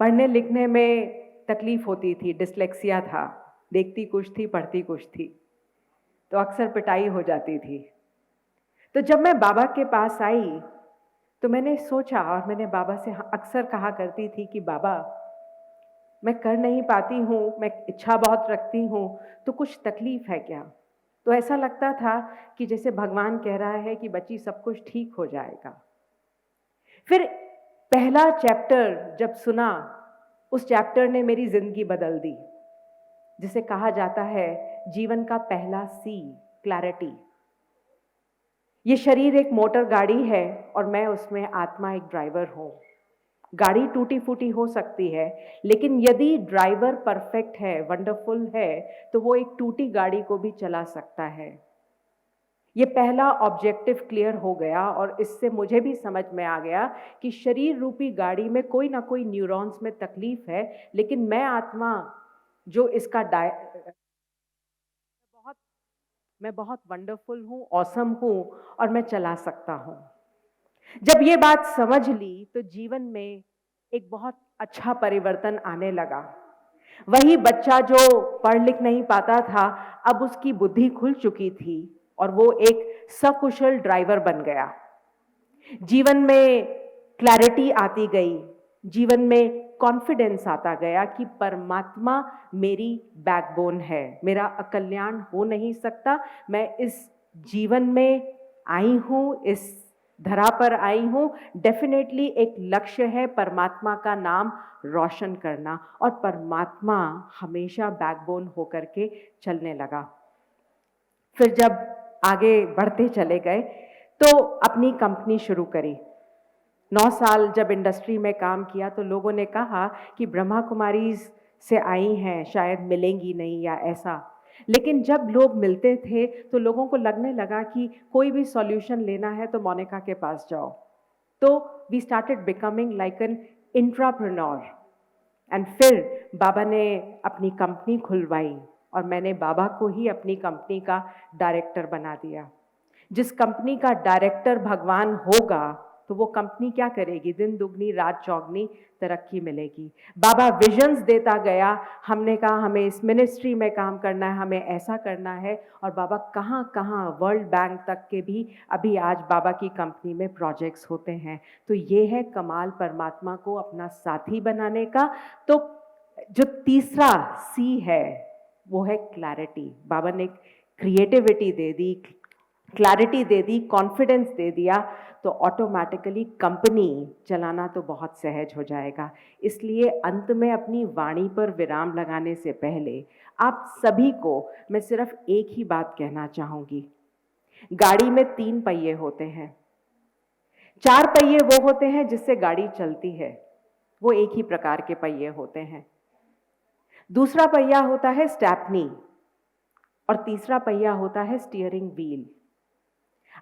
पढ़ने लिखने में तकलीफ़ होती थी, डिसलेक्सिया था, देखती कुछ थी पढ़ती कुछ थी, तो अक्सर पिटाई हो जाती थी। तो जब मैं बाबा के पास आई तो मैंने सोचा, और मैंने बाबा से अक्सर कहा करती थी कि बाबा, मैं कर नहीं पाती हूँ, मैं इच्छा बहुत रखती हूँ, तो कुछ तकलीफ़ है क्या? तो ऐसा लगता था कि जैसे भगवान कह रहा है कि बच्ची सब कुछ ठीक हो जाएगा। फिर पहला चैप्टर जब सुना, उस चैप्टर ने मेरी ज़िंदगी बदल दी। जिसे कहा जाता है जीवन का पहला सी, क्लैरिटी। ये शरीर एक मोटर गाड़ी है और मैं उसमें आत्मा एक ड्राइवर हूँ। गाड़ी टूटी फूटी हो सकती है, लेकिन यदि ड्राइवर परफेक्ट है, वंडरफुल है, तो वो एक टूटी गाड़ी को भी चला सकता है। ये पहला ऑब्जेक्टिव क्लियर हो गया, और इससे मुझे भी समझ में आ गया कि शरीर रूपी गाड़ी में कोई ना कोई न्यूरॉन्स में तकलीफ है, लेकिन मैं आत्मा जो इसका मैं बहुत वंडरफुल हूँ, ऑसम हूँ, और मैं चला सकता हूँ। जब ये बात समझ ली तो जीवन में एक बहुत अच्छा परिवर्तन आने लगा। वही बच्चा जो पढ़ लिख नहीं पाता था, अब उसकी बुद्धि खुल चुकी थी और वो एक सकुशल ड्राइवर बन गया। जीवन में क्लैरिटी आती गई, जीवन में कॉन्फिडेंस आता गया कि परमात्मा मेरी बैकबोन है, मेरा अकल्याण हो नहीं सकता। मैं इस जीवन में आई हूँ, इस धरा पर आई हूँ, डेफिनेटली एक लक्ष्य है परमात्मा का नाम रोशन करना, और परमात्मा हमेशा बैकबोन होकर के चलने लगा। फिर जब आगे बढ़ते चले गए तो अपनी कंपनी शुरू करी। 9 साल जब इंडस्ट्री में काम किया तो लोगों ने कहा कि ब्रह्मा कुमारी से आई हैं, शायद मिलेंगी नहीं या ऐसा। लेकिन जब लोग मिलते थे तो लोगों को लगने लगा कि कोई भी सॉल्यूशन लेना है तो मोनिका के पास जाओ। तो we started becoming like an intrapreneur. And फिर बाबा ने अपनी कंपनी खुलवाई और मैंने बाबा को ही अपनी कंपनी का डायरेक्टर बना दिया। जिस कंपनी का डायरेक्टर भगवान होगा तो वो कंपनी क्या करेगी? दिन दुगनी रात चौगनी तरक्की मिलेगी। बाबा विजन्स देता गया, हमने कहा हमें इस मिनिस्ट्री में काम करना है, हमें ऐसा करना है, और बाबा कहाँ कहाँ वर्ल्ड बैंक तक के भी अभी आज बाबा की कंपनी में प्रोजेक्ट्स होते हैं। तो ये है कमाल परमात्मा को अपना साथी बनाने का। तो जो तीसरा सी है वो है क्लैरिटी। बाबा ने क्रिएटिविटी दे दी, क्लैरिटी दे दी, कॉन्फिडेंस दे दिया, तो ऑटोमेटिकली कंपनी चलाना तो बहुत सहज हो जाएगा। इसलिए अंत में अपनी वाणी पर विराम लगाने से पहले आप सभी को मैं सिर्फ एक ही बात कहना चाहूँगी। गाड़ी में 3 पहिए होते हैं, 4 पहिए वो होते हैं जिससे गाड़ी चलती है, वो एक ही प्रकार के पहिए होते हैं। दूसरा पहिया होता है स्टेपनी और तीसरा पहिया होता है स्टीयरिंग व्हील।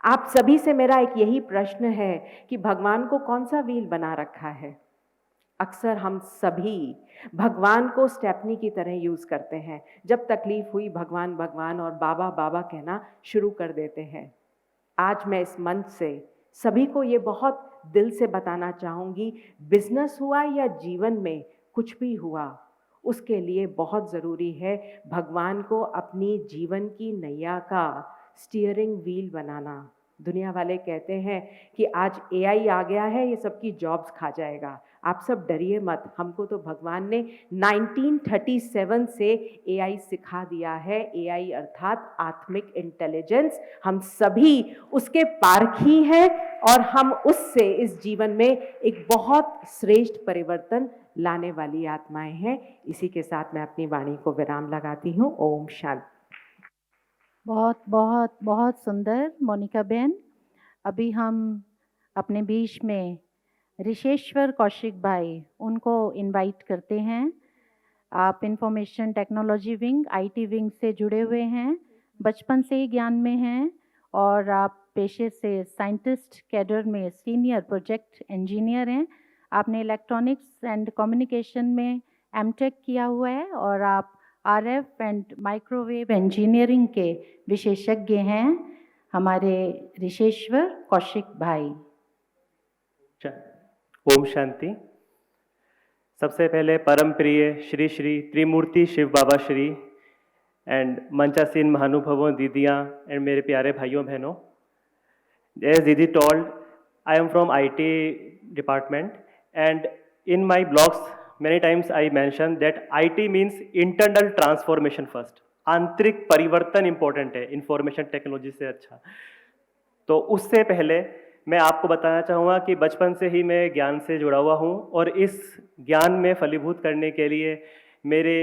आप सभी से मेरा एक यही प्रश्न है कि भगवान को कौन सा व्हील बना रखा है? अक्सर हम सभी भगवान को स्टेपनी की तरह यूज करते हैं। जब तकलीफ हुई भगवान भगवान और बाबा बाबा कहना शुरू कर देते हैं। आज मैं इस मंच से सभी को ये बहुत दिल से बताना चाहूँगी, बिजनेस हुआ या जीवन में कुछ भी हुआ, उसके लिए बहुत ज़रूरी है भगवान को अपनी जीवन की नैया का स्टीयरिंग व्हील बनाना। दुनिया वाले कहते हैं कि आज एआई आ गया है, ये सबकी जॉब्स खा जाएगा। आप सब डरिए मत, हमको तो भगवान ने 1937 से एआई सिखा दिया है। एआई अर्थात आत्मिक इंटेलिजेंस, हम सभी उसके पारखी हैं और हम उससे इस जीवन में एक बहुत श्रेष्ठ परिवर्तन लाने वाली आत्माएं हैं। इसी के साथ मैं अपनी वाणी को विराम लगाती हूँ। ओम शांति। बहुत बहुत बहुत सुंदर मोनिका बहन। अभी हम अपने बीच में ऋषेश्वर कौशिक भाई, उनको इनवाइट करते हैं। आप information technology wing, IT wing से जुड़े हुए हैं, बचपन से ही ज्ञान में हैं और आप पेशे से साइंटिस्ट कैडर में सीनियर प्रोजेक्ट इंजीनियर हैं। आपने इलेक्ट्रॉनिक्स एंड कम्युनिकेशन में एमटेक किया हुआ है और आप आरएफ एंड माइक्रोवेव इंजीनियरिंग के विशेषज्ञ हैं। हमारे ऋषेश्वर कौशिक भाई। ओम शांति। सबसे पहले परम प्रिय श्री श्री त्रिमूर्ति शिव बाबा श्री एंड मंचासीन महानुभवों, दीदियाँ एंड मेरे प्यारे भाइयों बहनों, एज दीदी told, I am from IT department and in my blogs many times I mention that IT means internal transformation first. आंतरिक परिवर्तन इंपॉर्टेंट है इंफॉर्मेशन टेक्नोलॉजी से अच्छा। तो उससे पहले मैं आपको बताना चाहूँगा कि बचपन से ही मैं ज्ञान से जुड़ा हुआ हूँ और इस ज्ञान में फलीभूत करने के लिए मेरे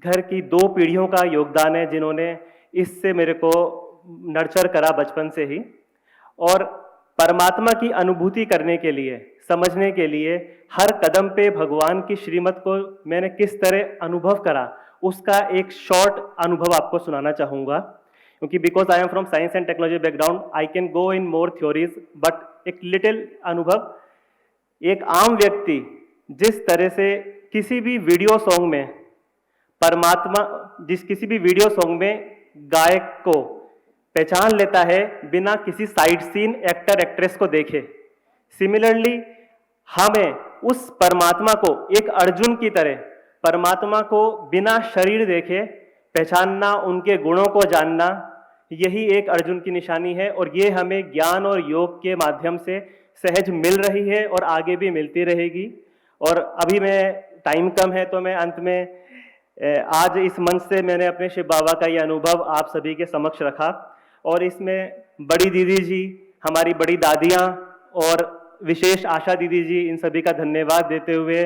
घर की 2 पीढ़ियों का योगदान है, जिन्होंने इससे मेरे को नर्चर करा बचपन से ही। और परमात्मा की अनुभूति करने के लिए, समझने के लिए हर कदम पे भगवान की श्रीमत को मैंने किस तरह अनुभव करा, उसका एक शॉर्ट अनुभव आपको सुनाना चाहूँगा। क्योंकि because I am from science and technology background, I can go in more theories, but एक लिटिल अनुभव। एक आम व्यक्ति जिस तरह से किसी भी वीडियो सॉन्ग में परमात्मा, किसी भी वीडियो सॉन्ग में गायक को पहचान लेता है बिना किसी साइड सीन एक्टर एक्ट्रेस को देखे, सिमिलरली हमें उस परमात्मा को एक अर्जुन की तरह परमात्मा को बिना शरीर देखे पहचानना, उनके गुणों को जानना, यही एक अर्जुन की निशानी है। और ये हमें ज्ञान और योग के माध्यम से सहज मिल रही है और आगे भी मिलती रहेगी। और अभी मैं टाइम कम है तो मैं अंत में आज इस मंच से मैंने अपने शिव बाबा का ये अनुभव आप सभी के समक्ष रखा। और इसमें बड़ी दीदी जी, हमारी बड़ी दादियाँ और विशेष आशा दीदी जी, इन सभी का धन्यवाद देते हुए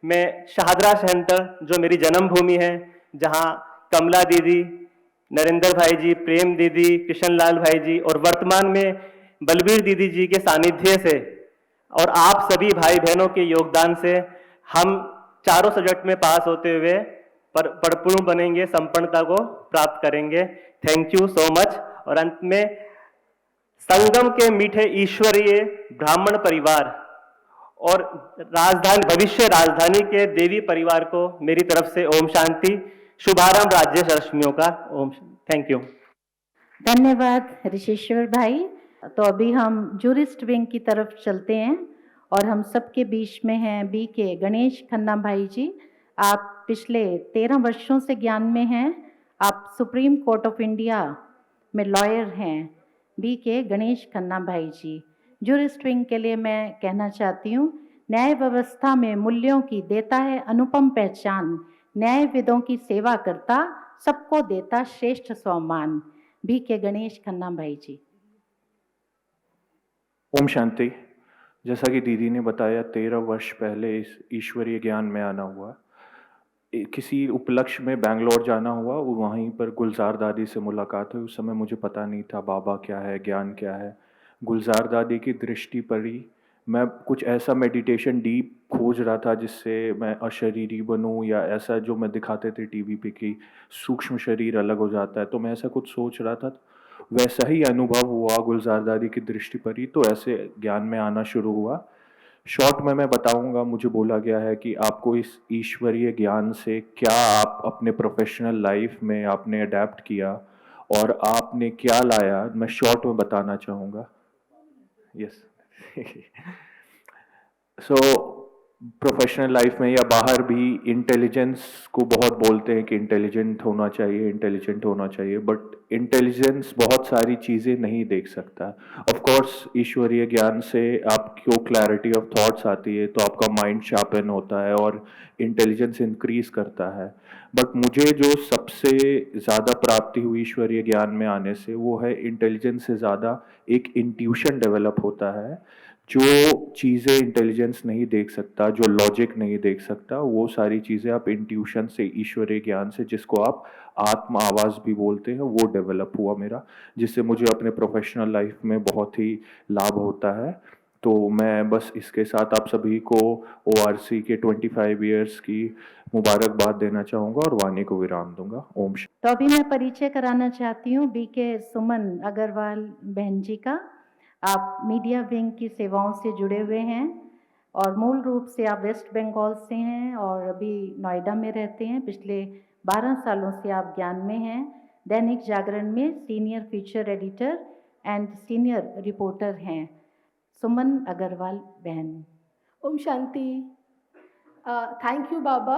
मैं शाहदरा सेंटर, जो मेरी जन्मभूमि है, जहाँ कमला दीदी, नरेंद्र भाई जी, प्रेम दीदी, कृष्ण लाल भाई जी और वर्तमान में बलबीर दीदी जी के सानिध्य से और आप सभी भाई बहनों के योगदान से हम चारों सब्जेक्ट में पास होते हुए परिपूर्ण बनेंगे, संपन्नता को प्राप्त करेंगे। Thank you so much. और अंत में संगम के मीठे ईश्वरीय ब्राह्मण परिवार और भविष्य राजधानी के देवी परिवार को मेरी तरफ से ओम शांति। शुभारंभ राजेश रश्मियों का। ओम। Thank you. धन्यवाद ऋषिश्वर भाई। तो अभी हम जूरिस्ट विंग की तरफ चलते हैं और हम सबके बीच में हैं बी के गणेश खन्ना भाई जी। आप पिछले 13 वर्षों से ज्ञान में हैं। आप सुप्रीम कोर्ट ऑफ इंडिया में लॉयर हैं। बी के गणेश खन्ना भाई जी। जूरिस्ट विंग के लिए मैं कहना चाहती हूँ, न्याय व्यवस्था में मूल्यों की देता है अनुपम पहचान, न्यायविदों की सेवा करता, सबको देता श्रेष्ठ सम्मान। बी के गणेश खन्ना भाई जी। ओम शांति। जैसा कि दीदी ने बताया, 13 वर्ष पहले इस ईश्वरीय ज्ञान में आना हुआ। किसी उपलक्ष्य में बेंगलोर जाना हुआ, वहीं पर गुलजार दादी से मुलाकात हुई। उस समय मुझे पता नहीं था बाबा क्या है, ज्ञान क्या है। गुलजार दादी की दृष्टि पड़ी। मैं कुछ ऐसा मेडिटेशन डीप खोज रहा था जिससे मैं अशरीरी बनूं, या ऐसा जो मैं दिखाते थे टीवी पे कि सूक्ष्म शरीर अलग हो जाता है, तो मैं ऐसा कुछ सोच रहा था। वैसा ही अनुभव हुआ, गुलजार दादी की दृष्टि पड़ी तो ऐसे ज्ञान में आना शुरू हुआ। शॉर्ट में मैं बताऊंगा, मुझे बोला गया है कि आपको इस ईश्वरीय ज्ञान से क्या आप अपने प्रोफेशनल लाइफ में आपने अडेप्ट किया और आपने क्या लाया, मैं शॉर्ट में बताना चाहूँगा। यस। सो प्रोफेशनल लाइफ में या बाहर भी इंटेलिजेंस को बहुत बोलते हैं कि इंटेलिजेंट होना चाहिए, इंटेलिजेंट होना चाहिए, बट इंटेलिजेंस बहुत सारी चीज़ें नहीं देख सकता। ऑफ कोर्स ईश्वरीय ज्ञान से आपको क्लैरिटी ऑफ थॉट्स आती है, तो आपका माइंड शार्पन होता है और इंटेलिजेंस इंक्रीज करता है। बट मुझे जो सबसे ज़्यादा प्राप्ति हुई ईश्वरीय ज्ञान में आने से, वो है इंटेलिजेंस से ज़्यादा एक इंट्यूशन डेवलप होता है। जो चीज़ें इंटेलिजेंस नहीं देख सकता, जो लॉजिक नहीं देख सकता, वो सारी चीज़ें आप इंट्यूशन से, ईश्वरीय ज्ञान से, जिसको आप आत्म आवाज़ भी बोलते हैं, वो डेवलप हुआ मेरा, जिससे मुझे अपने प्रोफेशनल लाइफ में बहुत ही लाभ होता है। तो मैं बस इसके साथ आप सभी को ORC के 25 ईयर्स की मुबारकबाद देना चाहूँगा और वाणी को विराम दूंगा। ओम। तो अभी मैं परिचय कराना चाहती हूँ बी के सुमन अग्रवाल बहन जी का। आप मीडिया विंग की सेवाओं से जुड़े हुए हैं और मूल रूप से आप वेस्ट बंगाल से हैं और अभी नोएडा में रहते हैं। पिछले 12 सालों से आप ज्ञान में हैं। दैनिक जागरण में senior feature editor and senior reporter हैं। सुमन अग्रवाल बहन। ओम शांति। थैंक यू बाबा।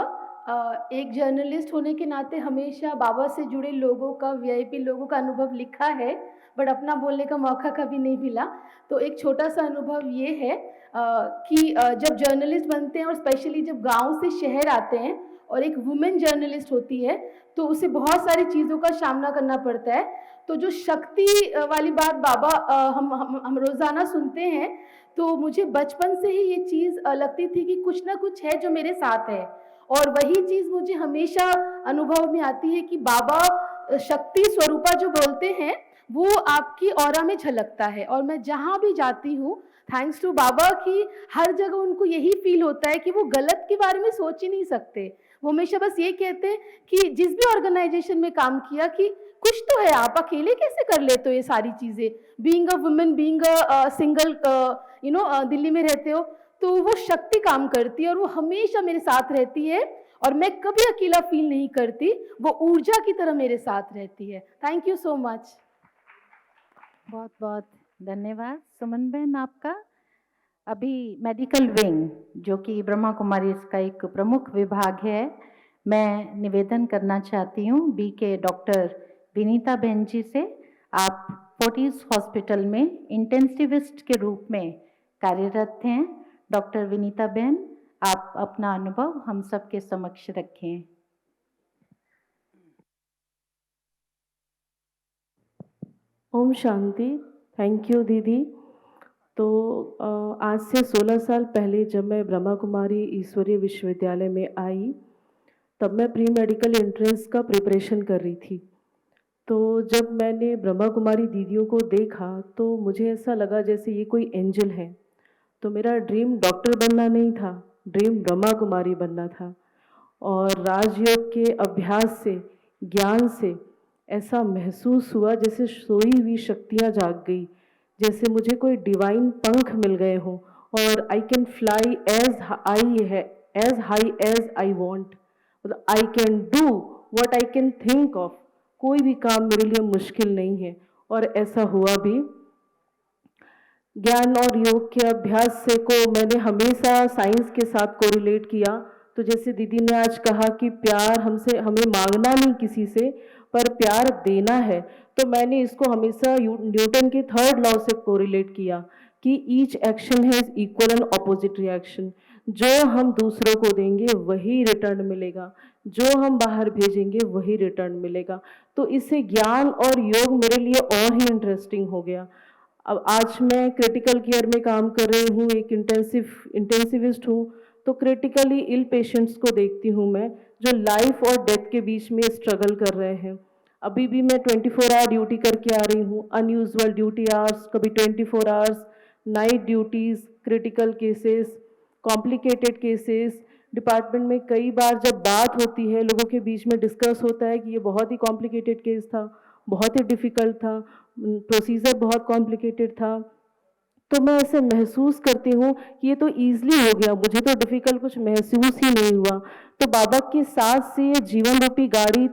एक जर्नलिस्ट होने के नाते हमेशा बाबा से जुड़े लोगों का, VIP लोगों का अनुभव लिखा है, बट अपना बोलने का मौका कभी नहीं मिला। तो एक छोटा सा अनुभव ये है कि जब जर्नलिस्ट बनते हैं और स्पेशली जब गांव से शहर आते हैं और एक वुमेन जर्नलिस्ट होती है, तो उसे बहुत सारी चीज़ों का सामना करना पड़ता है। तो जो शक्ति वाली बात बाबा हम रोज़ाना सुनते हैं, तो मुझे बचपन से ही ये चीज़ लगती थी कि कुछ ना कुछ है जो मेरे साथ है, और वही चीज़ मुझे हमेशा अनुभव में आती है कि बाबा शक्ति स्वरूपा जो बोलते हैं वो आपकी ऑरा में झलकता है। और मैं जहाँ भी जाती हूँ, थैंक्स टू बाबा, कि हर जगह उनको यही फील होता है कि वो गलत के बारे में सोच ही नहीं सकते। वो हमेशा बस ये कहते हैं कि जिस भी ऑर्गेनाइजेशन में काम किया कि कुछ तो है, आप अकेले कैसे कर लेते हो ये सारी चीज़ें, being a women, being a single, Delhi में रहते हो, तो वो शक्ति काम करती है और वो हमेशा मेरे साथ रहती है और मैं कभी अकेला फील नहीं करती। वो ऊर्जा की तरह मेरे साथ रहती है। Thank you so much. बहुत बहुत धन्यवाद सुमन बहन आपका। अभी मेडिकल विंग, जो कि ब्रह्मा कुमारी इसका एक प्रमुख विभाग है, मैं निवेदन करना चाहती हूँ बी के डॉक्टर विनीता बहन जी से। आप फोर्टिस हॉस्पिटल में इंटेंसिविस्ट के रूप में कार्यरत हैं। डॉक्टर विनीता बहन, आप अपना अनुभव हम सबके समक्ष रखें। ओम शांति। थैंक यू दीदी। तो आज से 16 साल पहले जब मैं ब्रह्मा कुमारी ईश्वरीय विश्वविद्यालय में आई, तब मैं प्री मेडिकल एंट्रेंस का प्रिपरेशन कर रही थी। तो जब मैंने ब्रह्मा कुमारी दीदियों को देखा तो मुझे ऐसा लगा जैसे ये कोई एंजल है। तो मेरा ड्रीम डॉक्टर बनना नहीं था, ड्रीम ब्रह्मा कुमारी बनना था। और राजयोग के अभ्यास से, ज्ञान से ऐसा महसूस हुआ जैसे सोई हुई शक्तियाँ जाग गई, जैसे मुझे कोई डिवाइन पंख मिल गए हों और I can fly as high as I want, मतलब I can do what I can think of. कोई भी काम मेरे लिए मुश्किल नहीं है, और ऐसा हुआ भी। ज्ञान और योग के अभ्यास से को मैंने हमेशा साइंस के साथ कोरिलेट किया। तो जैसे दीदी ने आज कहा कि प्यार हमें मांगना नहीं किसी से, पर प्यार देना है, तो मैंने इसको हमेशा न्यूटन के 3rd लॉ से कोरिलेट किया कि each action has equal and opposite reaction. जो हम दूसरों को देंगे वही रिटर्न मिलेगा, जो हम बाहर भेजेंगे वही रिटर्न मिलेगा। तो इससे ज्ञान और योग मेरे लिए और ही इंटरेस्टिंग हो गया। अब आज मैं क्रिटिकल केयर में काम कर रही हूँ, एक इंटेंसिविस्ट हूँ। तो क्रिटिकली इल पेशेंट्स को देखती हूँ मैं, जो लाइफ और डेथ के बीच में स्ट्रगल कर रहे हैं। अभी भी मैं 24 आवर ड्यूटी करके आ रही हूँ, अनयूजुअल ड्यूटी आवर्स, कभी 24 hours, night duties, critical cases, complicated cases. Department में कई बार जब बात होती है, लोगों के बीच में डिस्कस होता है कि ये बहुत ही कॉम्प्लिकेटेड केस था, बहुत ही डिफ़िकल्ट था, प्रोसीजर बहुत कॉम्प्लिकेटेड था, तो मैं ऐसे महसूस करती हूँ कि ये तो ईज़िली हो गया, मुझे तो डिफ़िकल्ट कुछ महसूस ही नहीं हुआ। तो बाबा के साथ से ये जीवन रूपी गाड़ी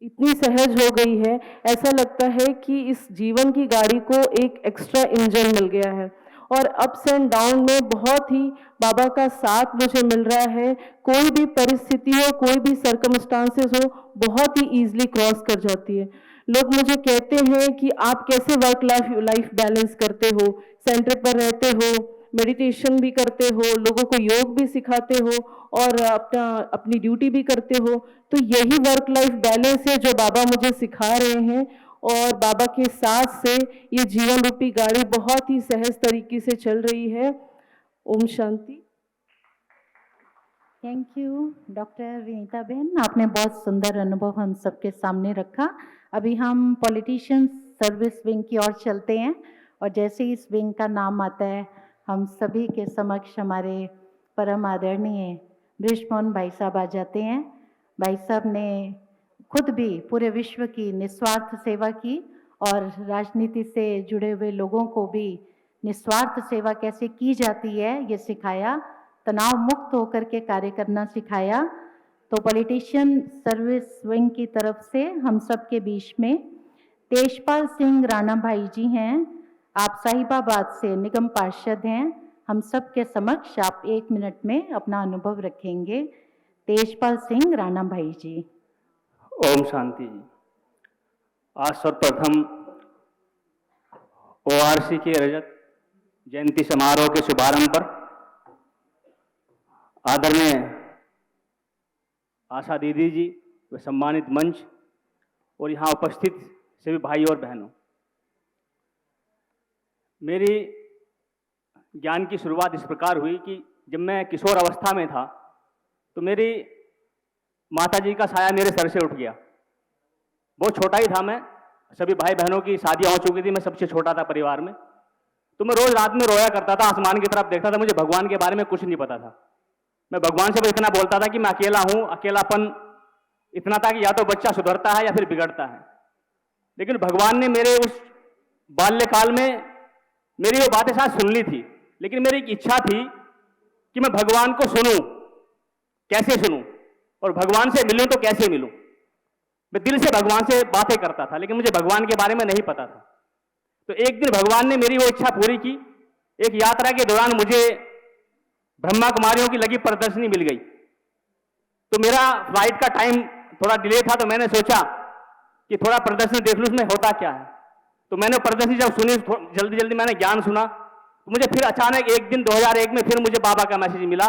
इतनी सहज हो गई है, ऐसा लगता है कि इस जीवन की गाड़ी को एक एक्स्ट्रा इंजन मिल गया है। और अप्स एंड डाउन में बहुत ही बाबा का साथ मुझे मिल रहा है। कोई भी परिस्थिति हो, कोई भी सर्कमस्टांसेस हो, बहुत ही ईजिली क्रॉस कर जाती है। लोग मुझे कहते हैं कि आप कैसे वर्क लाइफ बैलेंस करते हो, सेंटर पर रहते हो, मेडिटेशन भी करते हो, लोगों को योग भी सिखाते हो और अपनी ड्यूटी भी करते हो। तो यही वर्क लाइफ बैलेंस है जो बाबा मुझे सिखा रहे हैं, और बाबा के साथ से ये जीवन रूपी गाड़ी बहुत ही सहज तरीके से चल रही है। Om Shanti. Thank you doctor Vinita बहन, आपने बहुत सुंदर अनुभव हम सबके सामने रखा। अभी हम पॉलिटिशियंस सर्विस विंग की ओर चलते हैं, और जैसे ही इस विंग का नाम आता है, हम सभी के समक्ष हमारे परम आदरणीय बृजमोहन भाई साहब आ जाते हैं। भाई साहब ने खुद भी पूरे विश्व की निस्वार्थ सेवा की, और राजनीति से जुड़े हुए लोगों को भी निस्वार्थ सेवा कैसे की जाती है ये सिखाया, तनाव मुक्त होकर के कार्य करना सिखाया। तो पॉलिटिशियन सर्विस विंग की तरफ से हम सब के बीच में तेजपाल सिंह राणा भाई जी हैं। आप साहिबाबाद से निगम पार्षद हैं। हम सब के समक्ष आप 1 मिनट में अपना अनुभव रखेंगे। तेजपाल सिंह राणा भाई जी। ओम शांति जी। आज सर्वप्रथम ORC के रजत जयंती समारोह के शुभारंभ पर आदरणीय आशा दीदी जी व सम्मानित मंच और यहाँ उपस्थित सभी भाई और बहनों, मेरी ज्ञान की शुरुआत इस प्रकार हुई कि जब मैं किशोर अवस्था में था तो मेरी माता जी का साया मेरे सर से उठ गया। बहुत छोटा ही था मैं, सभी भाई बहनों की शादियां हो चुकी थी, मैं सबसे छोटा था परिवार में। तो मैं रोज रात में रोया करता था, आसमान की तरफ देखता था, मुझे भगवान के बारे में कुछ नहीं पता था। मैं भगवान से बस इतना बोलता था कि मैं अकेला हूं, अकेलापन इतना था कि या तो बच्चा सुधरता है या फिर बिगड़ता है। लेकिन भगवान ने मेरे उस बाल्यकाल में मेरी वो बातें शायद सुन ली थी, लेकिन मेरी एक इच्छा थी कि मैं भगवान को सुनूं। कैसे सुनूं और भगवान से मिलूं तो कैसे मिलूं। मैं दिल से भगवान से बातें करता था, लेकिन मुझे भगवान के बारे में नहीं पता था। तो एक दिन भगवान ने मेरी वो इच्छा पूरी की। एक यात्रा के दौरान मुझे ब्रह्मा कुमारियों की लगी प्रदर्शनी मिल गई। तो मेरा फ्लाइट का टाइम थोड़ा डिले था, तो मैंने सोचा कि थोड़ा प्रदर्शनी देख लूं उसमें होता क्या है। तो मैंने प्रदर्शनी जब सुनी, जल्दी जल्दी मैंने ज्ञान सुना, तो मुझे फिर अचानक एक दिन 2001 में फिर मुझे बाबा का मैसेज मिला,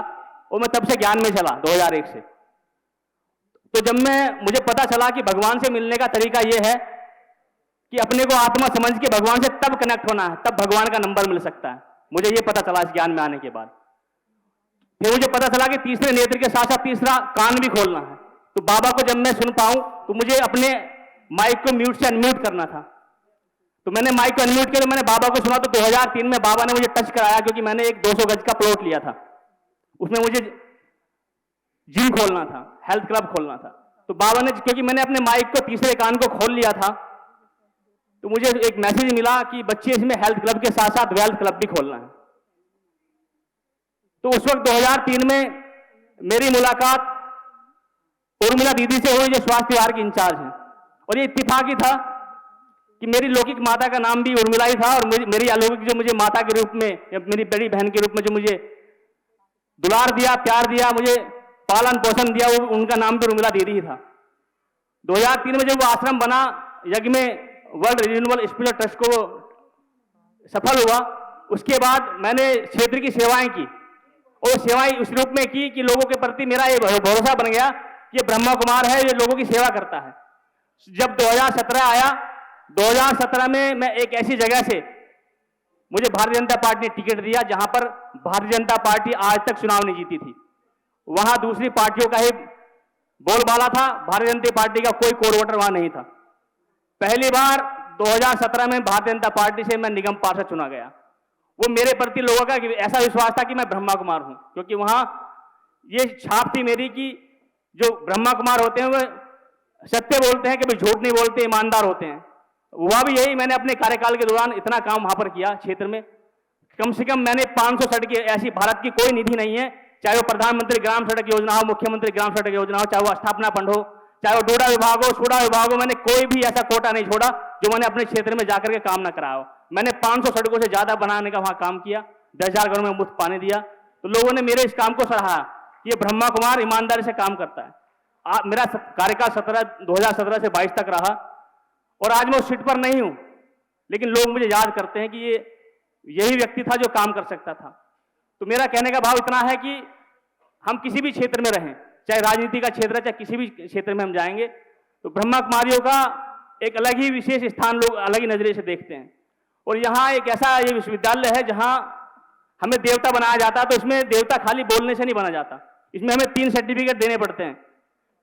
और मैं तब से ज्ञान में चला 2001 से। तो जब मुझे पता चला कि भगवान से मिलने का तरीका यह है कि अपने को आत्मा समझ के भगवान से तब कनेक्ट होना है, तब भगवान का नंबर मिल सकता है। मुझे ये पता चला इस ज्ञान में आने के बाद। फिर मुझे पता चला कि तीसरे नेत्र के साथ साथ तीसरा कान भी खोलना है। तो बाबा को जब मैं सुन पाऊं तो मुझे अपने माइक को म्यूट से अनम्यूट करना था। तो मैंने माइक को अनम्यूट किया, तो मैंने बाबा को सुना। तो 2003 में बाबा ने मुझे टच कराया, क्योंकि मैंने एक 200 गज का प्लॉट लिया था, उसमें मुझे जिम खोलना था, हेल्थ क्लब खोलना था। तो बाबा ने, क्योंकि मैंने अपने माइक को तीसरे कान को खोल लिया था, तो मुझे एक मैसेज मिला कि बच्चे इसमें हेल्थ क्लब के साथ साथ वेल्थ क्लब भी खोलना है। तो उस वक्त 2003 में मेरी मुलाकात उर्मिला दीदी से हुई, जो स्वास्थ्य विभाग की इंचार्ज हैं, और ये इत्तेफाकी था कि मेरी लौकिक माता का नाम भी उर्मिला ही था, और मेरी अलौकिक जो मुझे माता के रूप में या मेरी बड़ी बहन के रूप में जो मुझे दुलार दिया, प्यार दिया, मुझे पालन पोषण दिया, वो उनका नाम भी उर्मिला दीदी ही था। 2003 में जब वो आश्रम बना, यज्ञ में वर्ल्ड रिन्यूएबल स्पिरिचुअल ट्रस्ट को सफल हुआ, उसके बाद मैंने क्षेत्र की सेवाएं की, और सेवाएं उस रूप में की कि लोगों के प्रति मेरा ये भरोसा बन गया कि ये ब्रह्मा कुमार है, ये लोगों की सेवा करता है। जब 2017 आया, 2017 में मैं एक ऐसी जगह से, मुझे भारतीय जनता पार्टी ने टिकट दिया जहां पर भारतीय जनता पार्टी आज तक चुनाव नहीं जीती थी। वहां दूसरी पार्टियों का ही बोलबाला था, भारतीय जनता पार्टी का कोई कोर वोटर वहां नहीं था। पहली बार 2017 में भारतीय जनता पार्टी से मैं निगम पार्षद चुना गया। वो मेरे प्रति लोगों का ऐसा विश्वास था कि मैं ब्रह्मा कुमार हूं, क्योंकि वहां ये छाप थी मेरी कि जो ब्रह्मा कुमार होते हैं वो सत्य बोलते हैं, कभी झूठ नहीं बोलते, ईमानदार होते हैं। हुआ भी यही, मैंने अपने कार्यकाल के दौरान इतना काम वहां पर किया क्षेत्र में। कम से कम मैंने 500 सड़कें, ऐसी भारत की कोई निधि नहीं है, चाहे वो प्रधानमंत्री ग्राम सड़क योजना हो, मुख्यमंत्री ग्राम सड़क योजना हो, चाहे वो स्थापना फंड हो, चाहे वो डोडा विभाग हो, सूडा विभाग हो, मैंने कोई भी ऐसा कोटा नहीं छोड़ा जो मैंने अपने क्षेत्र में जाकर के काम न कराया हो। मैंने 500 सड़कों से ज्यादा बनाने का वहां काम किया, 10,000 घरों में मुफ्त पानी दिया। तो लोगों ने मेरे इस काम को सराहा कि ये ब्रह्मा कुमार ईमानदारी से काम करता है। मेरा कार्यकाल 2017 से 22 तक रहा, और आज मैं उस सीट पर नहीं हूं, लेकिन लोग मुझे याद करते हैं कि ये यही व्यक्ति था जो काम कर सकता था। तो मेरा कहने का भाव इतना है कि हम किसी भी क्षेत्र में रहें, चाहे राजनीति का क्षेत्र है, चाहे किसी भी क्षेत्र में हम जाएंगे, तो ब्रह्मा कुमारियों का एक अलग ही विशेष स्थान लोग अलग ही नजरिए से देखते हैं। और यहाँ एक ऐसा ये विश्वविद्यालय है जहाँ हमें देवता बनाया जाता है, तो इसमें देवता खाली बोलने से नहीं बना जाता, इसमें हमें 3 सर्टिफिकेट देने पड़ते हैं।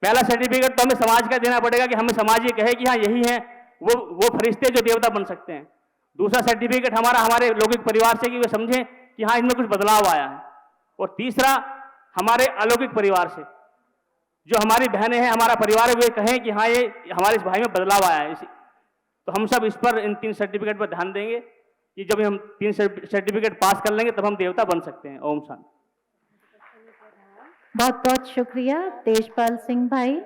पहला सर्टिफिकेट तो हमें समाज का देना पड़ेगा कि हमें समाज ये कहे कि हाँ यही है वो फरिश्ते जो देवता बन सकते हैं। दूसरा सर्टिफिकेट हमारे लौकिक परिवार से कि वे समझें कि हाँ इनमें कुछ बदलाव आया है। और तीसरा हमारे अलौकिक परिवार से, जो हमारी बहनें हैं, हमारा परिवार है, वे कहें कि हाँ ये हमारे इस भाई में बदलाव आया है। तो हम सब इस पर, इन 3 सर्टिफिकेट पर ध्यान देंगे कि जब हम 3 सर्टिफिकेट पास कर लेंगे तब हम देवता बन सकते हैं। ओम शांति। बहुत बहुत शुक्रिया तेजपाल सिंह भाई।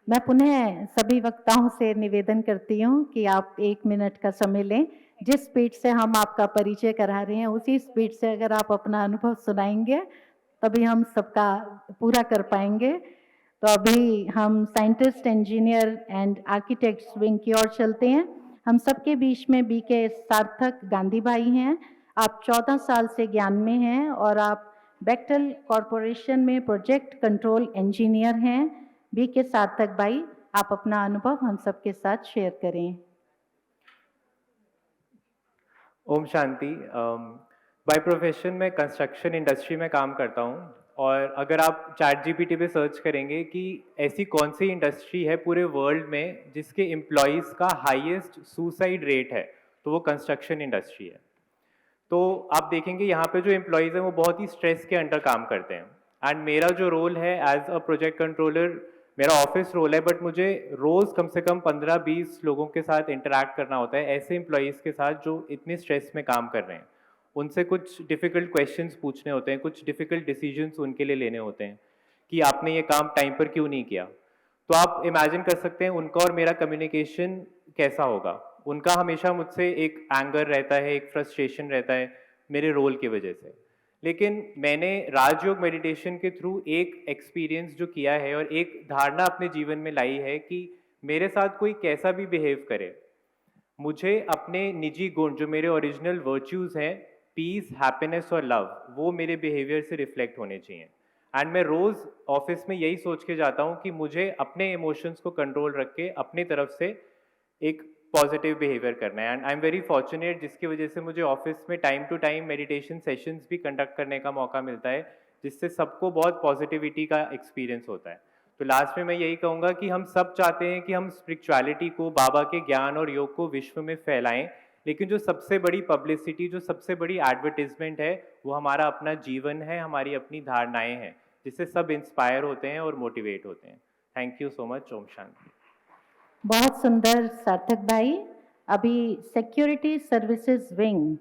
मैं पुनः सभी वक्ताओं से निवेदन करती हूँ कि आप 1 मिनट का समय लें। जिस स्पीड से हम आपका परिचय करा रहे हैं, उसी स्पीड से अगर आप अपना अनुभव सुनाएंगे तभी हम सबका पूरा कर पाएंगे। तो अभी हम scientist, engineer and architects wing की ओर चलते हैं। हम सबके बीच में बीके सार्थक गांधी भाई हैं। आप 14 साल से ज्ञान में हैं और आप बेक्टल कॉरपोरेशन में प्रोजेक्ट कंट्रोल इंजीनियर हैं। बीके सार्थक भाई, आप अपना अनुभव हम सबके साथ शेयर करें। ओम शांति। बाय प्रोफेशन मैं कंस्ट्रक्शन इंडस्ट्री में काम करता हूँ, और अगर आप ChatGPT पे सर्च करेंगे कि ऐसी कौन सी इंडस्ट्री है पूरे वर्ल्ड में जिसके एम्प्लॉयज़ का हाईएस्ट सुसाइड रेट है, तो वो कंस्ट्रक्शन इंडस्ट्री है। तो आप देखेंगे यहाँ पे जो एम्प्लॉयज़ हैं वो बहुत ही स्ट्रेस के अंडर काम करते हैं। एंड मेरा जो रोल है एज अ प्रोजेक्ट कंट्रोलर, मेरा ऑफिस रोल है, बट मुझे रोज़ कम से कम 15-20 लोगों के साथ इंटरेक्ट करना होता है, ऐसे एम्प्लॉयज़ के साथ जो इतने स्ट्रेस में काम कर रहे हैं। उनसे कुछ डिफ़िकल्ट क्वेश्चंस पूछने होते हैं, कुछ डिफ़िकल्ट डिसीजंस उनके लिए लेने होते हैं कि आपने ये काम टाइम पर क्यों नहीं किया। तो आप इमेजिन कर सकते हैं उनका और मेरा कम्युनिकेशन कैसा होगा। उनका हमेशा मुझसे एक एंगर रहता है, एक फ्रस्ट्रेशन रहता है मेरे रोल की वजह से। लेकिन मैंने राजयोग मेडिटेशन के थ्रू एक एक्सपीरियंस जो किया है और एक धारणा अपने जीवन में लाई है कि मेरे साथ कोई कैसा भी बिहेव करे, मुझे अपने निजी गुण जो मेरे ओरिजिनल वर्च्यूज़ हैं, पीस, हैप्पीनेस और लव, वो मेरे बिहेवियर से रिफ्लेक्ट होने चाहिए। एंड मैं रोज़ ऑफिस में यही सोच के जाता हूँ कि मुझे अपने इमोशंस को कंट्रोल रख के अपनी तरफ से एक पॉजिटिव बिहेवियर करना है। And I am very fortunate, जिसकी वजह से मुझे ऑफिस में time to time meditation sessions भी कंडक्ट करने का मौका मिलता है, जिससे सबको बहुत पॉजिटिविटी का एक्सपीरियंस होता है। तो लास्ट में मैं यही कहूँगा कि हम सब चाहते हैं कि हम स्पिरिचुअलिटी को, बाबा के ज्ञान और योग को विश्व में फैलाएं, लेकिन जो सबसे बड़ी पब्लिसिटी, जो सबसे बड़ी एडवर्टीजमेंट है, वो हमारा अपना जीवन है, हमारी अपनी धारणाएं हैं, जिससे सब इंस्पायर होते हैं और मोटिवेट होते हैं। Thank you so much. ओम शांति। बहुत सुंदर सार्थक भाई। अभी सिक्योरिटी सर्विसेज विंग,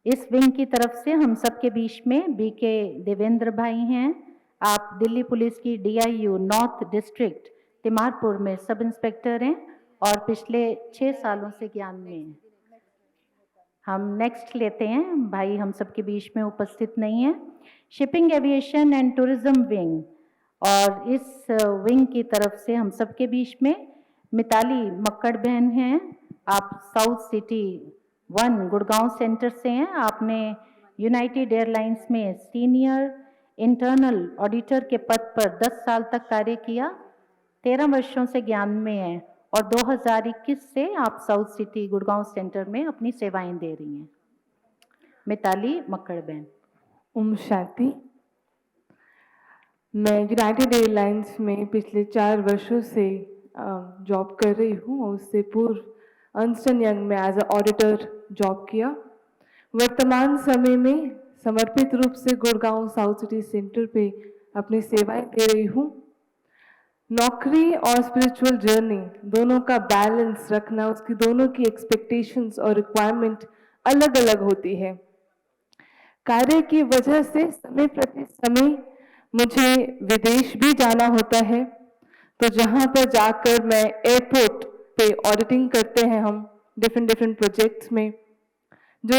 इस विंग की तरफ से हम सबके बीच में बीके देवेंद्र भाई हैं। आप दिल्ली पुलिस की DIU नॉर्थ डिस्ट्रिक्ट तिमारपुर में सब इंस्पेक्टर हैं और पिछले 6 सालों से ज्ञान में हैं। हम नेक्स्ट लेते हैं, भाई हम सबके बीच में उपस्थित नहीं हैं। Shipping aviation and tourism wing, और इस विंग की तरफ से हम सबके बीच में मिताली मक्कड़ बहन हैं। आप साउथ सिटी 1 गुड़गांव सेंटर से हैं। आपने यूनाइटेड एयरलाइंस में सीनियर इंटरनल ऑडिटर के पद पर 10 साल तक कार्य किया, 13 वर्षों से ज्ञान में हैं और 2021 से आप साउथ सिटी गुड़गांव सेंटर में अपनी सेवाएं दे रही हैं। मिताली मक्कड़ बहन। ओम शांति। मैं यूनाइटेड एयरलाइंस में पिछले 4 वर्षों से जॉब कर रही हूँ और उससे पूर्व अर्न्स्ट एंड यंग में एज अ ऑडिटर जॉब किया। वर्तमान समय में समर्पित रूप से गुड़गांव साउथ सिटी सेंटर पे अपनी सेवाएं दे रही हूँ। नौकरी और स्पिरिचुअल जर्नी दोनों का बैलेंस रखना, उसकी दोनों की एक्सपेक्टेशंस और रिक्वायरमेंट अलग अलग होती है। कार्य की वजह से समय प्रति समय मुझे विदेश भी जाना होता है, तो जहाँ पर जाकर मैं एयरपोर्ट पे ऑडिटिंग करते हैं हम डिफरेंट प्रोजेक्ट्स में। जो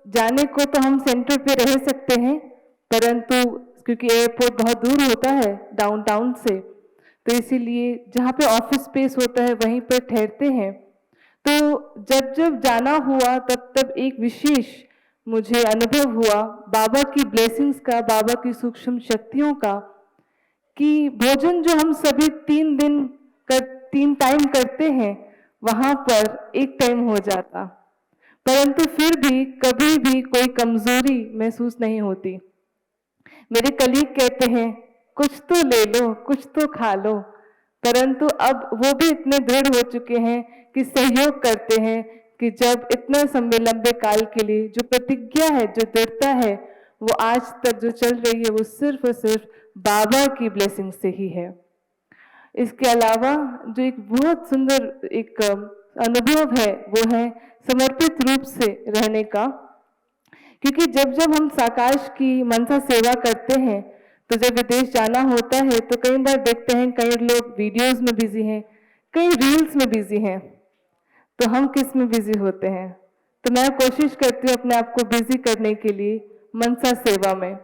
जाने को तो हम सेंटर पे रह सकते हैं, परंतु क्योंकि एयरपोर्ट बहुत दूर होता है डाउनटाउन से, तो इसीलिए जहाँ पे ऑफिस स्पेस होता है वहीं पर ठहरते हैं। तो जब जाना हुआ तब एक विशेष मुझे अनुभव हुआ बाबा की ब्लेसिंग्स का, बाबा की सूक्ष्म शक्तियों का, कि भोजन जो हम सभी 3 टाइम करते हैं वहाँ पर 1 टाइम हो जाता, परंतु फिर भी कभी भी कोई कमजोरी महसूस नहीं होती। मेरे कलीग कहते हैं कुछ तो ले लो, कुछ तो खा लो, परंतु अब वो भी इतने दृढ़ हो चुके हैं कि सहयोग करते हैं कि जब इतना लंबे काल के लिए जो प्रतिज्ञा है, जो दृढ़ता है, वो आज तक जो चल रही है वो सिर्फ और सिर्फ बाबा की ब्लेसिंग से ही है। इसके अलावा जो एक बहुत सुंदर एक अनुभव है वो है समर्पित रूप से रहने का, क्योंकि जब हम साकाश की मनसा सेवा करते हैं तो जब विदेश जाना होता है तो कई बार देखते हैं कई लोग वीडियोस में बिजी हैं, कई रील्स में बिजी हैं, तो हम किस में बिजी होते हैं? तो मैं कोशिश करती हूँ अपने आप को बिजी करने के लिए मनसा सेवा में,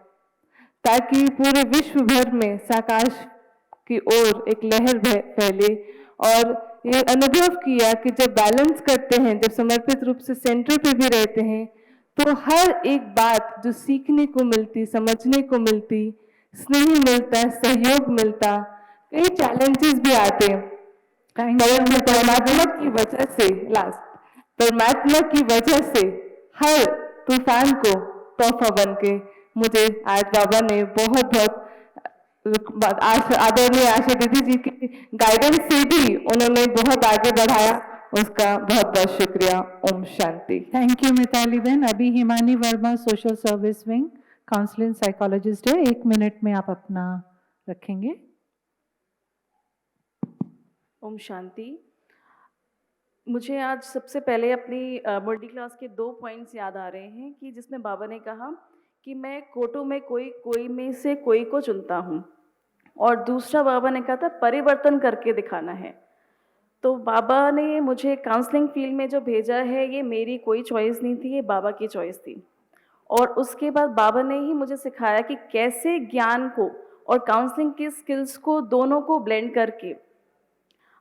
ताकि पूरे विश्व भर में साकाश की ओर एक लहर फैले। और ये अनुभव किया कि जब बैलेंस करते हैं, जब समर्पित रूप से सेंटर पे भी रहते हैं, तो हर एक बात जो सीखने को मिलती, समझने को मिलती, स्नेह मिलता, सहयोग मिलता, कई चैलेंजेस भी आते हैं, परमात्मा की वजह से परमात्मा की वजह से हर तूफान को तोहफा बन के मुझे आज बाबा ने बहुत आदरणीय आशा दीदी जी की गाइडेंस से भी उन्होंने बहुत आगे बढ़ाया, उसका बहुत बहुत शुक्रिया। ओम शांति। थैंक यू मिताली बहन। अभी Himani Verma social service wing counselling psychologist है, 1 मिनट में आप अपना रखेंगे। ओम शांति। मुझे आज सबसे पहले अपनी मुरली क्लास के 2 पॉइंट्स याद आ रहे हैं कि जिसमें बाबा ने कहा कि मैं कोटों में कोई में से कोई को चुनता हूँ, और दूसरा बाबा ने कहा था परिवर्तन करके दिखाना है। तो बाबा ने मुझे काउंसलिंग फील्ड में जो भेजा है ये मेरी कोई चॉइस नहीं थी, ये बाबा की चॉइस थी। और उसके बाद बाबा ने ही मुझे सिखाया कि कैसे ज्ञान को और काउंसलिंग की स्किल्स को दोनों को ब्लेंड करके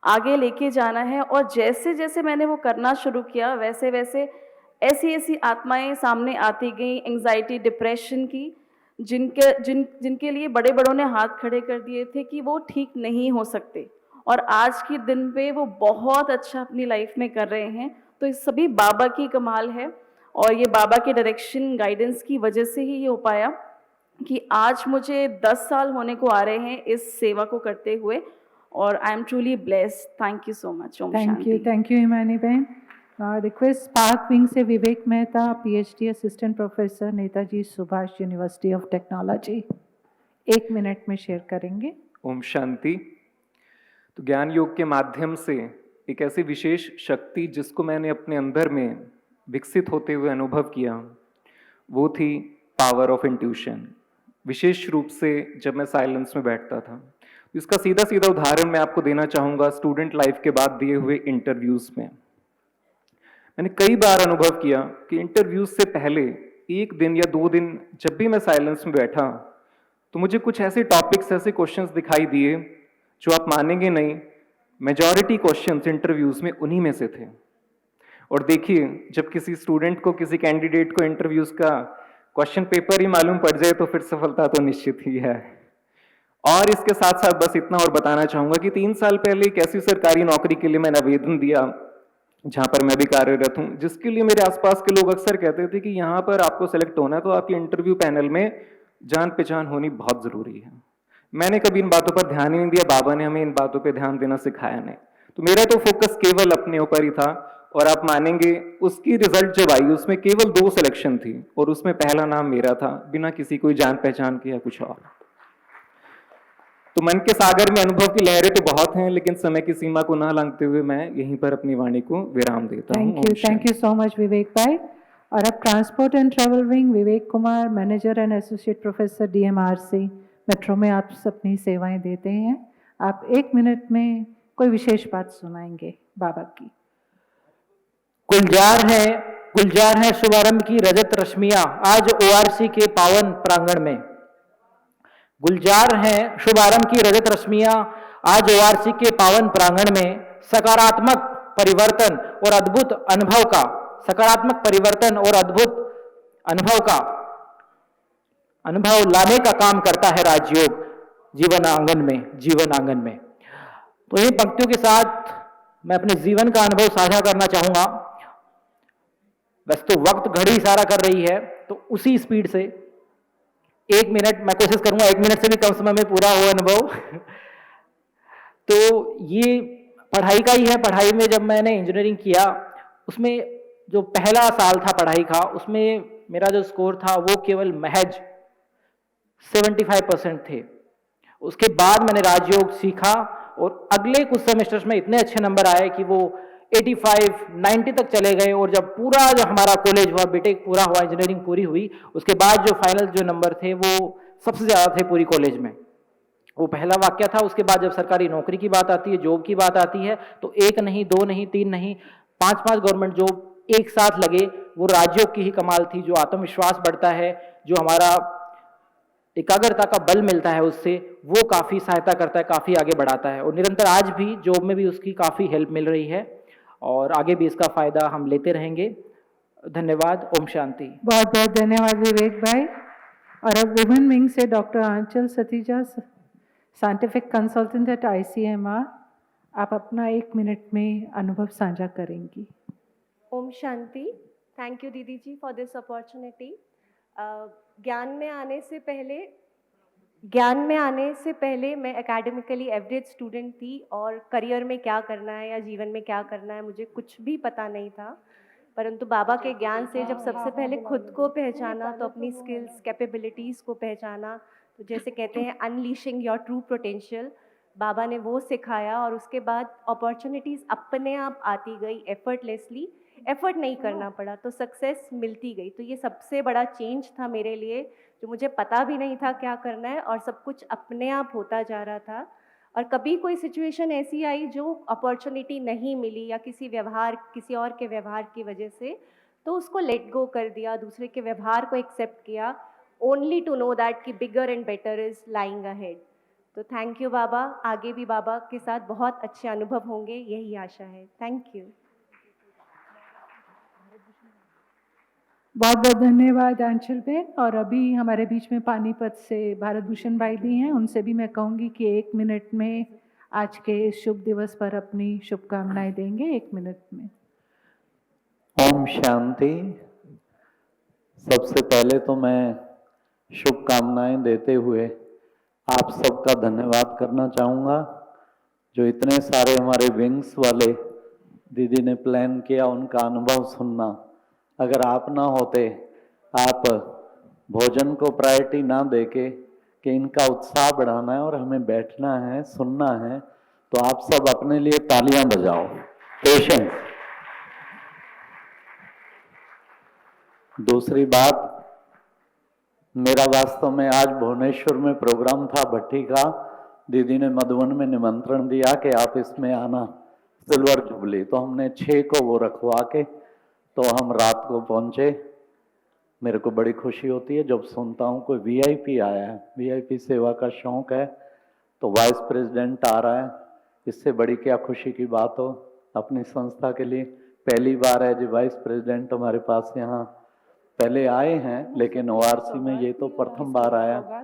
आगे लेके जाना है। और जैसे जैसे मैंने वो करना शुरू किया वैसे वैसे ऐसी आत्माएं सामने आती गई, एंग्जाइटी, डिप्रेशन की, जिनके लिए बड़े बड़ों ने हाथ खड़े कर दिए थे कि वो ठीक नहीं हो सकते, और आज के दिन पे वो बहुत अच्छा अपनी लाइफ में कर रहे हैं। तो इस सभी बाबा की कमाल है, और ये बाबा के डायरेक्शन गाइडेंस की वजह से ही ये हो पाया कि आज मुझे 10 साल होने को आ रहे हैं इस सेवा को करते हुए, और I am truly blessed. Thank you so much. Thank you Himani बहन। रिक्वेस्ट स्पार्क विंग से Vivek Mehta, PhD assistant professor, Netaji Subhash university of technology, 1 minute में शेयर करेंगे। ओम शांति। तो ज्ञान योग के माध्यम से एक ऐसी विशेष शक्ति जिसको मैंने अपने अंदर में विकसित होते हुए अनुभव किया, वो थी पावर ऑफ इंट्यूशन। विशेष रूप से जब मैं साइलेंस में बैठता था। इसका सीधा सीधा उदाहरण मैं आपको देना चाहूँगा स्टूडेंट लाइफ के बाद दिए हुए इंटरव्यूज़ में। मैंने कई बार अनुभव किया कि इंटरव्यूज़ से पहले 1 दिन या 2 दिन जब भी मैं साइलेंस में बैठा तो मुझे कुछ ऐसे टॉपिक्स, ऐसे क्वेश्चंस दिखाई दिए जो आप मानेंगे नहीं, मेजॉरिटी क्वेश्चंस इंटरव्यूज़ में उन्हीं में से थे। और देखिए, जब किसी स्टूडेंट को, किसी कैंडिडेट को इंटरव्यूज़ का क्वेश्चन पेपर ही मालूम पड़ जाए तो फिर सफलता तो निश्चित ही है। और इसके साथ साथ बस इतना और बताना चाहूँगा कि 3 साल पहले एक ऐसी सरकारी नौकरी के लिए मैंने आवेदन दिया जहाँ पर मैं भी कार्यरत हूँ, जिसके लिए मेरे आसपास के लोग अक्सर कहते थे कि यहाँ पर आपको सेलेक्ट होना है तो आपकी इंटरव्यू पैनल में जान पहचान होनी बहुत ज़रूरी है। मैंने कभी इन बातों पर ध्यान ही नहीं दिया, बाबा ने हमें इन बातों पर ध्यान देना सिखाया नहीं। तो मेरा तो फोकस केवल अपने ऊपर ही था। और आप मानेंगे, उसकी रिजल्ट जब आई उसमें केवल 2 सिलेक्शन थी और उसमें पहला नाम मेरा था, बिना किसी कोई जान पहचान के या कुछ और। तो मन के सागर में अनुभव की लहरें तो बहुत हैं, लेकिन समय की सीमा को ना लांघते हुए मैं यहीं पर अपनी वाणी को विराम देता हूँ। थैंक यू सो मच विवेक भाई। और अब transport and travel wing Vivek Kumar, manager and associate professor DMRC metro में आप अपनी सेवाएं देते हैं। आप 1 मिनट में कोई विशेष बात सुनाएंगे बाबा की। गुलजार है शुभारंभ की रजत रश्मियां आज ORC के पावन प्रांगण में। गुलजार है शुभारंभ की रजत रश्मियां आज ORC के पावन प्रांगण में सकारात्मक परिवर्तन और अद्भुत अनुभव का अनुभव लाने का काम करता है राजयोग जीवन आंगन में। तो इन पंक्तियों के साथ मैं अपने जीवन का अनुभव साझा करना चाहूंगा। बस तो वक्त घड़ी इशारा कर रही है, तो उसी स्पीड से 1 मिनट, मैं कोशिश करूंगा 1 मिनट से भी कम समय में पूरा हो अनुभव। तो ये पढ़ाई का ही है। पढ़ाई में जब मैंने इंजीनियरिंग किया, उसमें जो पहला साल था पढ़ाई का, उसमें मेरा जो स्कोर था वो केवल महज 75% थे। उसके बाद मैंने राजयोग सीखा और अगले कुछ सेमेस्टर्स में इतने अच्छे नंबर आए कि वो 85-90 तक चले गए। और जब पूरा जो हमारा कॉलेज हुआ, बीटेक पूरा हुआ, इंजीनियरिंग पूरी हुई, उसके बाद जो फाइनल जो नंबर थे वो सबसे ज़्यादा थे पूरी कॉलेज में। वो पहला वाक्य था। उसके बाद जब सरकारी नौकरी की बात आती है, जॉब की बात आती है, तो 1 नहीं, 2 नहीं, 3 नहीं, 5-5 गवर्नमेंट जॉब एक साथ लगे। वो राज्यों की ही कमाल थी। जो आत्मविश्वास बढ़ता है, जो हमारा एकाग्रता का बल मिलता है, उससे वो काफ़ी सहायता करता है, काफ़ी आगे बढ़ाता है। और निरंतर आज भी जॉब में भी उसकी काफ़ी हेल्प मिल रही है और आगे भी इसका फायदा हम लेते रहेंगे। धन्यवाद। ओम शांति। बहुत बहुत धन्यवाद विवेक भाई। और अब वुमेन विंग से doctor Anchal Satija, scientific consultant at ICMR, आप अपना 1 मिनट में अनुभव साझा करेंगी। ओम शांति। थैंक यू दीदी जी फॉर दिस अपॉर्चुनिटी। ज्ञान में आने से पहले मैं एकेडमिकली एवरेज स्टूडेंट थी और करियर में क्या करना है या जीवन में क्या करना है मुझे कुछ भी पता नहीं था। परंतु बाबा के ज्ञान से जब सबसे पहले खुद को पहचाना, तो अपनी स्किल्स, कैपेबिलिटीज़ को पहचाना, तो जैसे कहते हैं अनलीशिंग योर ट्रू पोटेंशियल, बाबा ने वो सिखाया। और उसके बाद अपॉर्चुनिटीज़ अपने आप आती गई, एफर्टलेसली, एफर्ट नहीं करना पड़ा, तो सक्सेस मिलती गई। तो ये सबसे बड़ा चेंज था मेरे लिए, जो मुझे पता भी नहीं था क्या करना है और सब कुछ अपने आप होता जा रहा था। और कभी कोई सिचुएशन ऐसी आई जो अपॉर्चुनिटी नहीं मिली या किसी और के व्यवहार की वजह से, तो उसको लेट गो कर दिया, दूसरे के व्यवहार को एक्सेप्ट किया, ओनली टू नो दैट कि bigger and better is lying ahead. तो थैंक यू बाबा। आगे भी बाबा के साथ बहुत अच्छे अनुभव होंगे, यही आशा है। Thank you. बहुत बहुत धन्यवाद आंचल बहन। और अभी हमारे बीच में पानीपत से भारत भूषण भाई भी हैं, उनसे भी मैं कहूँगी कि 1 मिनट में आज के इस शुभ दिवस पर अपनी शुभकामनाएं देंगे। 1 मिनट में। ओम शांति। सबसे पहले तो मैं शुभकामनाएं देते हुए आप सबका धन्यवाद करना चाहूँगा, जो इतने सारे हमारे विंग्स वाले दीदी ने प्लान किया, उनका अनुभव सुनना। अगर आप ना होते, आप भोजन को प्रायोरिटी ना देके कि इनका उत्साह बढ़ाना है और हमें बैठना है, सुनना है, तो आप सब अपने लिए तालियां बजाओ। पेशेंस। दूसरी बात, मेरा वास्तव में आज भुवनेश्वर में प्रोग्राम था भट्टी का, दीदी ने मधुबन में निमंत्रण दिया कि आप इसमें आना, सिल्वर जुबली, तो हमने 6 को वो रखवा के तो हम रात को पहुंचे। मेरे को बड़ी खुशी होती है जब सुनता हूँ कोई वीआईपी आया है, वीआईपी सेवा का शौक है, तो वाइस प्रेसिडेंट आ रहा है, इससे बड़ी क्या खुशी की बात हो अपनी संस्था के लिए। पहली बार है जी वाइस प्रेसिडेंट हमारे पास यहाँ, पहले आए हैं लेकिन ओआरसी में ये तो प्रथम बार आया।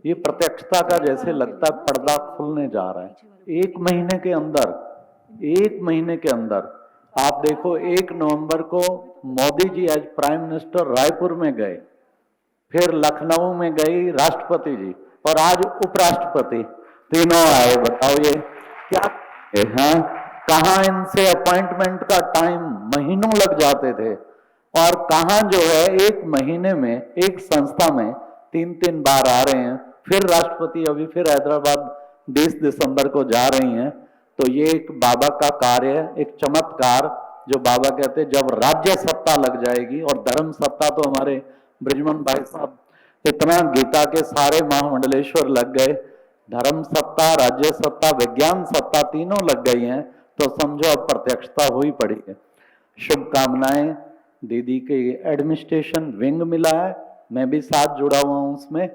ये प्रत्यक्षता का जैसे लगता है पर्दा खुलने जा रहा है। 1 महीने के अंदर, 1 महीने के अंदर आप देखो, 1 नवंबर को Modi ji as prime minister Raipur में गए, फिर लखनऊ में गई राष्ट्रपति जी, और आज उपराष्ट्रपति, तीनों आए। बताओ ये क्या है? कहाँ इनसे अपॉइंटमेंट का टाइम महीनों लग जाते थे, और कहाँ जो है 1 महीने में एक संस्था में 3-3 बार आ रहे हैं। फिर राष्ट्रपति अभी फिर हैदराबाद 20 दिसंबर को जा रही हैं। तो ये एक बाबा का कार्य है, एक चमत्कार, जो बाबा कहते हैं जब राज्य सत्ता लग जाएगी, और धर्म सत्ता तो हमारे ब्रिजमन भाई साहब इतना गीता के सारे महामंडलेश्वर लग गए, धर्म सत्ता, राज्य सत्ता, विज्ञान सत्ता तीनों लग गई हैं, तो समझो अब प्रत्यक्षता हुई पड़ी है। शुभकामनाएं। दीदी के एडमिनिस्ट्रेशन विंग मिला है, मैं भी साथ जुड़ा हुआ हूं उसमें,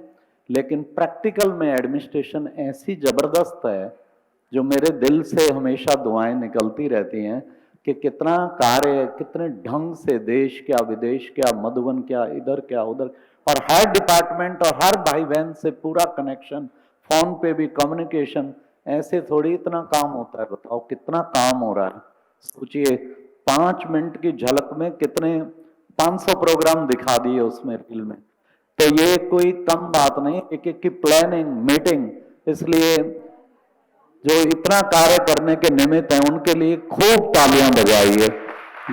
लेकिन प्रैक्टिकल में एडमिनिस्ट्रेशन ऐसी जबरदस्त है जो मेरे दिल से हमेशा दुआएं निकलती रहती हैं कि कितना कार्य, कितने ढंग से देश क्या, विदेश क्या, मधुबन क्या, इधर क्या, उधर, और हर डिपार्टमेंट और हर भाई बहन से पूरा कनेक्शन, फोन पे भी कम्युनिकेशन। ऐसे थोड़ी इतना काम होता है, बताओ कितना काम हो रहा है। सोचिए 5 मिनट की झलक में कितने 500 प्रोग्राम दिखा दिए उसमें रील में। तो ये कोई कम बात नहीं, एक की प्लानिंग, मीटिंग, इसलिए जो इतना कार्य करने के निमित्त है उनके लिए खूब तालियां बजाइए।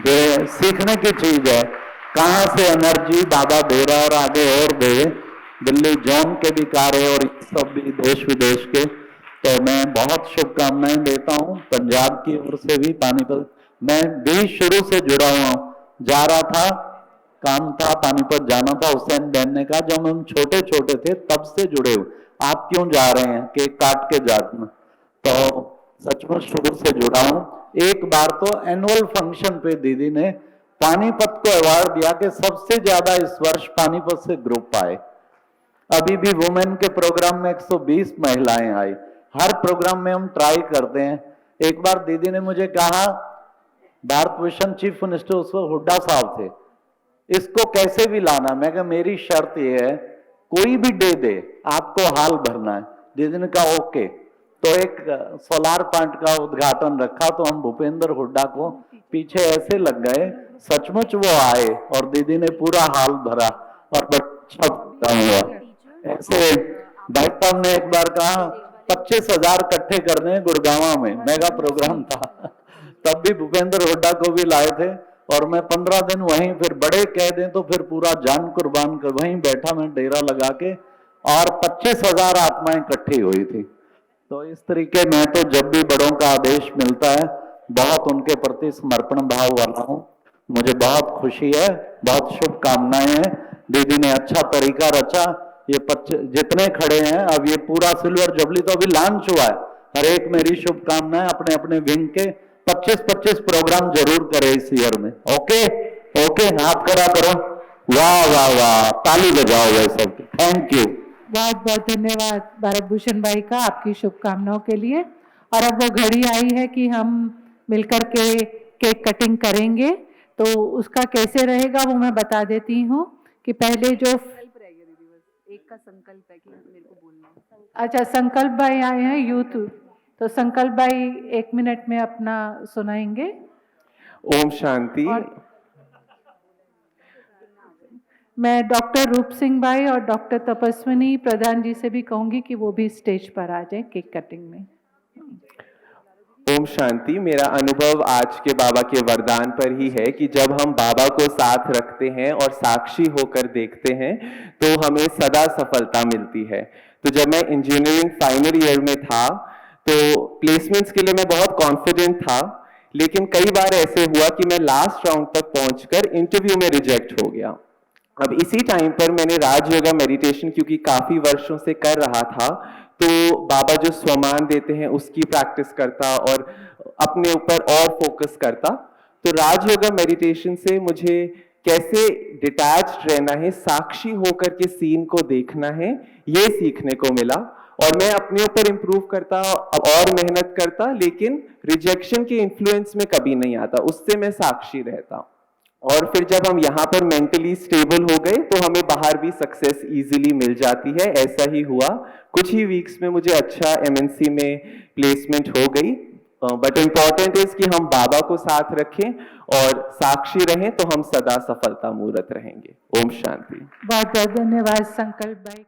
ये सीखने की चीज है, कहाँ से एनर्जी बाबा दे रहा और आगे और दे। दिल्ली जोन के भी कार्य और सब भी देश विदेश के, तो मैं बहुत शुभकामनाएं देता हूँ। पंजाब की ओर से भी पानीपत, मैं भी शुरू से जुड़ा हुआ हूँ, जा रहा था, काम था, पानीपत जाना था, हुसैन बहन ने कहा जब हम छोटे छोटे थे तब से जुड़े हुए, आप क्यों जा रहे हैं केक काट के जाना। तो सचमुच शुरू से जुड़ा हूं। एक बार तो एनुअल फंक्शन पे दीदी ने पानीपत को अवार्ड दिया कि सबसे ज्यादा इस वर्ष पानीपत से ग्रुप आए। अभी भी वुमेन के प्रोग्राम में 120 महिलाएं आई। हर प्रोग्राम में हम ट्राई करते हैं। एक बार दीदी ने मुझे कहा, भारत भूषण चीफ मिनिस्टर उस वक्त हुड्डा साहब थे, इसको कैसे भी लाना। मैं कहा मेरी शर्त ये है कोई भी डे दे, आपको हाल भरना है। दीदी ने कहा ओके। तो एक सोलार प्लांट का उद्घाटन रखा, तो हम भूपेंद्र हुड्डा को पीछे ऐसे लग गए, सचमुच वो आए और दीदी ने पूरा हाल भरा और बच्चा हुआ। ऐसे भाई साहब ने एक बार कहा 25,000 इकट्ठे करने गुड़गांव में, मेगा प्रोग्राम था, तब भी भूपेंद्र हुड्डा को भी लाए थे और मैं 15 दिन वहीं, फिर बड़े कह दें तो फिर पूरा जान कुर्बान कर वहीं बैठा मैं डेरा लगा के, और 25,000 आत्माएं इकट्ठी हुई थी। तो इस तरीके में तो जब भी बड़ों का आदेश मिलता है बहुत उनके प्रति समर्पण भाव वाला हूँ। मुझे बहुत खुशी है, बहुत शुभकामनाएं हैं। दीदी ने अच्छा तरीका रचा। ये जितने खड़े हैं, अब ये पूरा सिल्वर जुबली तो अभी लॉन्च हुआ है, हर एक मेरी शुभकामनाएं। अपने अपने विंग के 25-25 प्रोग्राम जरूर करें इस ईयर में। ओके ओके, हाथ खड़ा करो, वाह वाह वाह, ताली बजाओ भाई सब। थैंक यू, बहुत बहुत धन्यवाद भारत भूषण भाई का आपकी शुभकामनाओं के लिए। और अब वो घड़ी आई है कि हम मिलकर के केक कटिंग करेंगे। तो उसका कैसे रहेगा वो मैं बता देती हूँ कि पहले जो एक का संकल्प है कि मेरे को बोलना है। अच्छा, संकल्प भाई आए हैं यूथ, तो संकल्प भाई 1 मिनट में अपना सुनाएंगे। ओम शांति। मैं डॉक्टर रूप सिंह भाई और डॉक्टर तपस्विनी प्रधान जी से भी कहूंगी कि वो भी स्टेज पर आ जाए केक कटिंग में। ओम शांति। मेरा अनुभव आज के बाबा के वरदान पर ही है कि जब हम बाबा को साथ रखते हैं और साक्षी होकर देखते हैं तो हमें सदा सफलता मिलती है। तो जब मैं इंजीनियरिंग फाइनल ईयर में था तो प्लेसमेंट्स के लिए मैं बहुत कॉन्फिडेंट था, लेकिन कई बार ऐसे हुआ कि मैं लास्ट राउंड तक पहुंचकर इंटरव्यू में रिजेक्ट हो गया। अब इसी टाइम पर मैंने राज योगा मेडिटेशन क्योंकि काफी वर्षों से कर रहा था, तो बाबा जो स्वमान देते हैं उसकी प्रैक्टिस करता और अपने ऊपर और फोकस करता। तो राज योगा मेडिटेशन से मुझे कैसे डिटैच्ड रहना है, साक्षी होकर के सीन को देखना है, ये सीखने को मिला। और मैं अपने ऊपर इंप्रूव करता और मेहनत करता, लेकिन रिजेक्शन के इन्फ्लुएंस में कभी नहीं आता, उससे मैं साक्षी रहता। और फिर जब हम यहाँ पर मेंटली स्टेबल हो गए तो हमें बाहर भी सक्सेस इजीली मिल जाती है। ऐसा ही हुआ, कुछ ही वीक्स में मुझे अच्छा MNC में प्लेसमेंट हो गई। बट इम्पॉर्टेंट इज कि हम बाबा को साथ रखें और साक्षी रहें, तो हम सदा सफलता मूर्त रहेंगे। ओम शांति। बहुत बहुत धन्यवाद संकल्प भाई।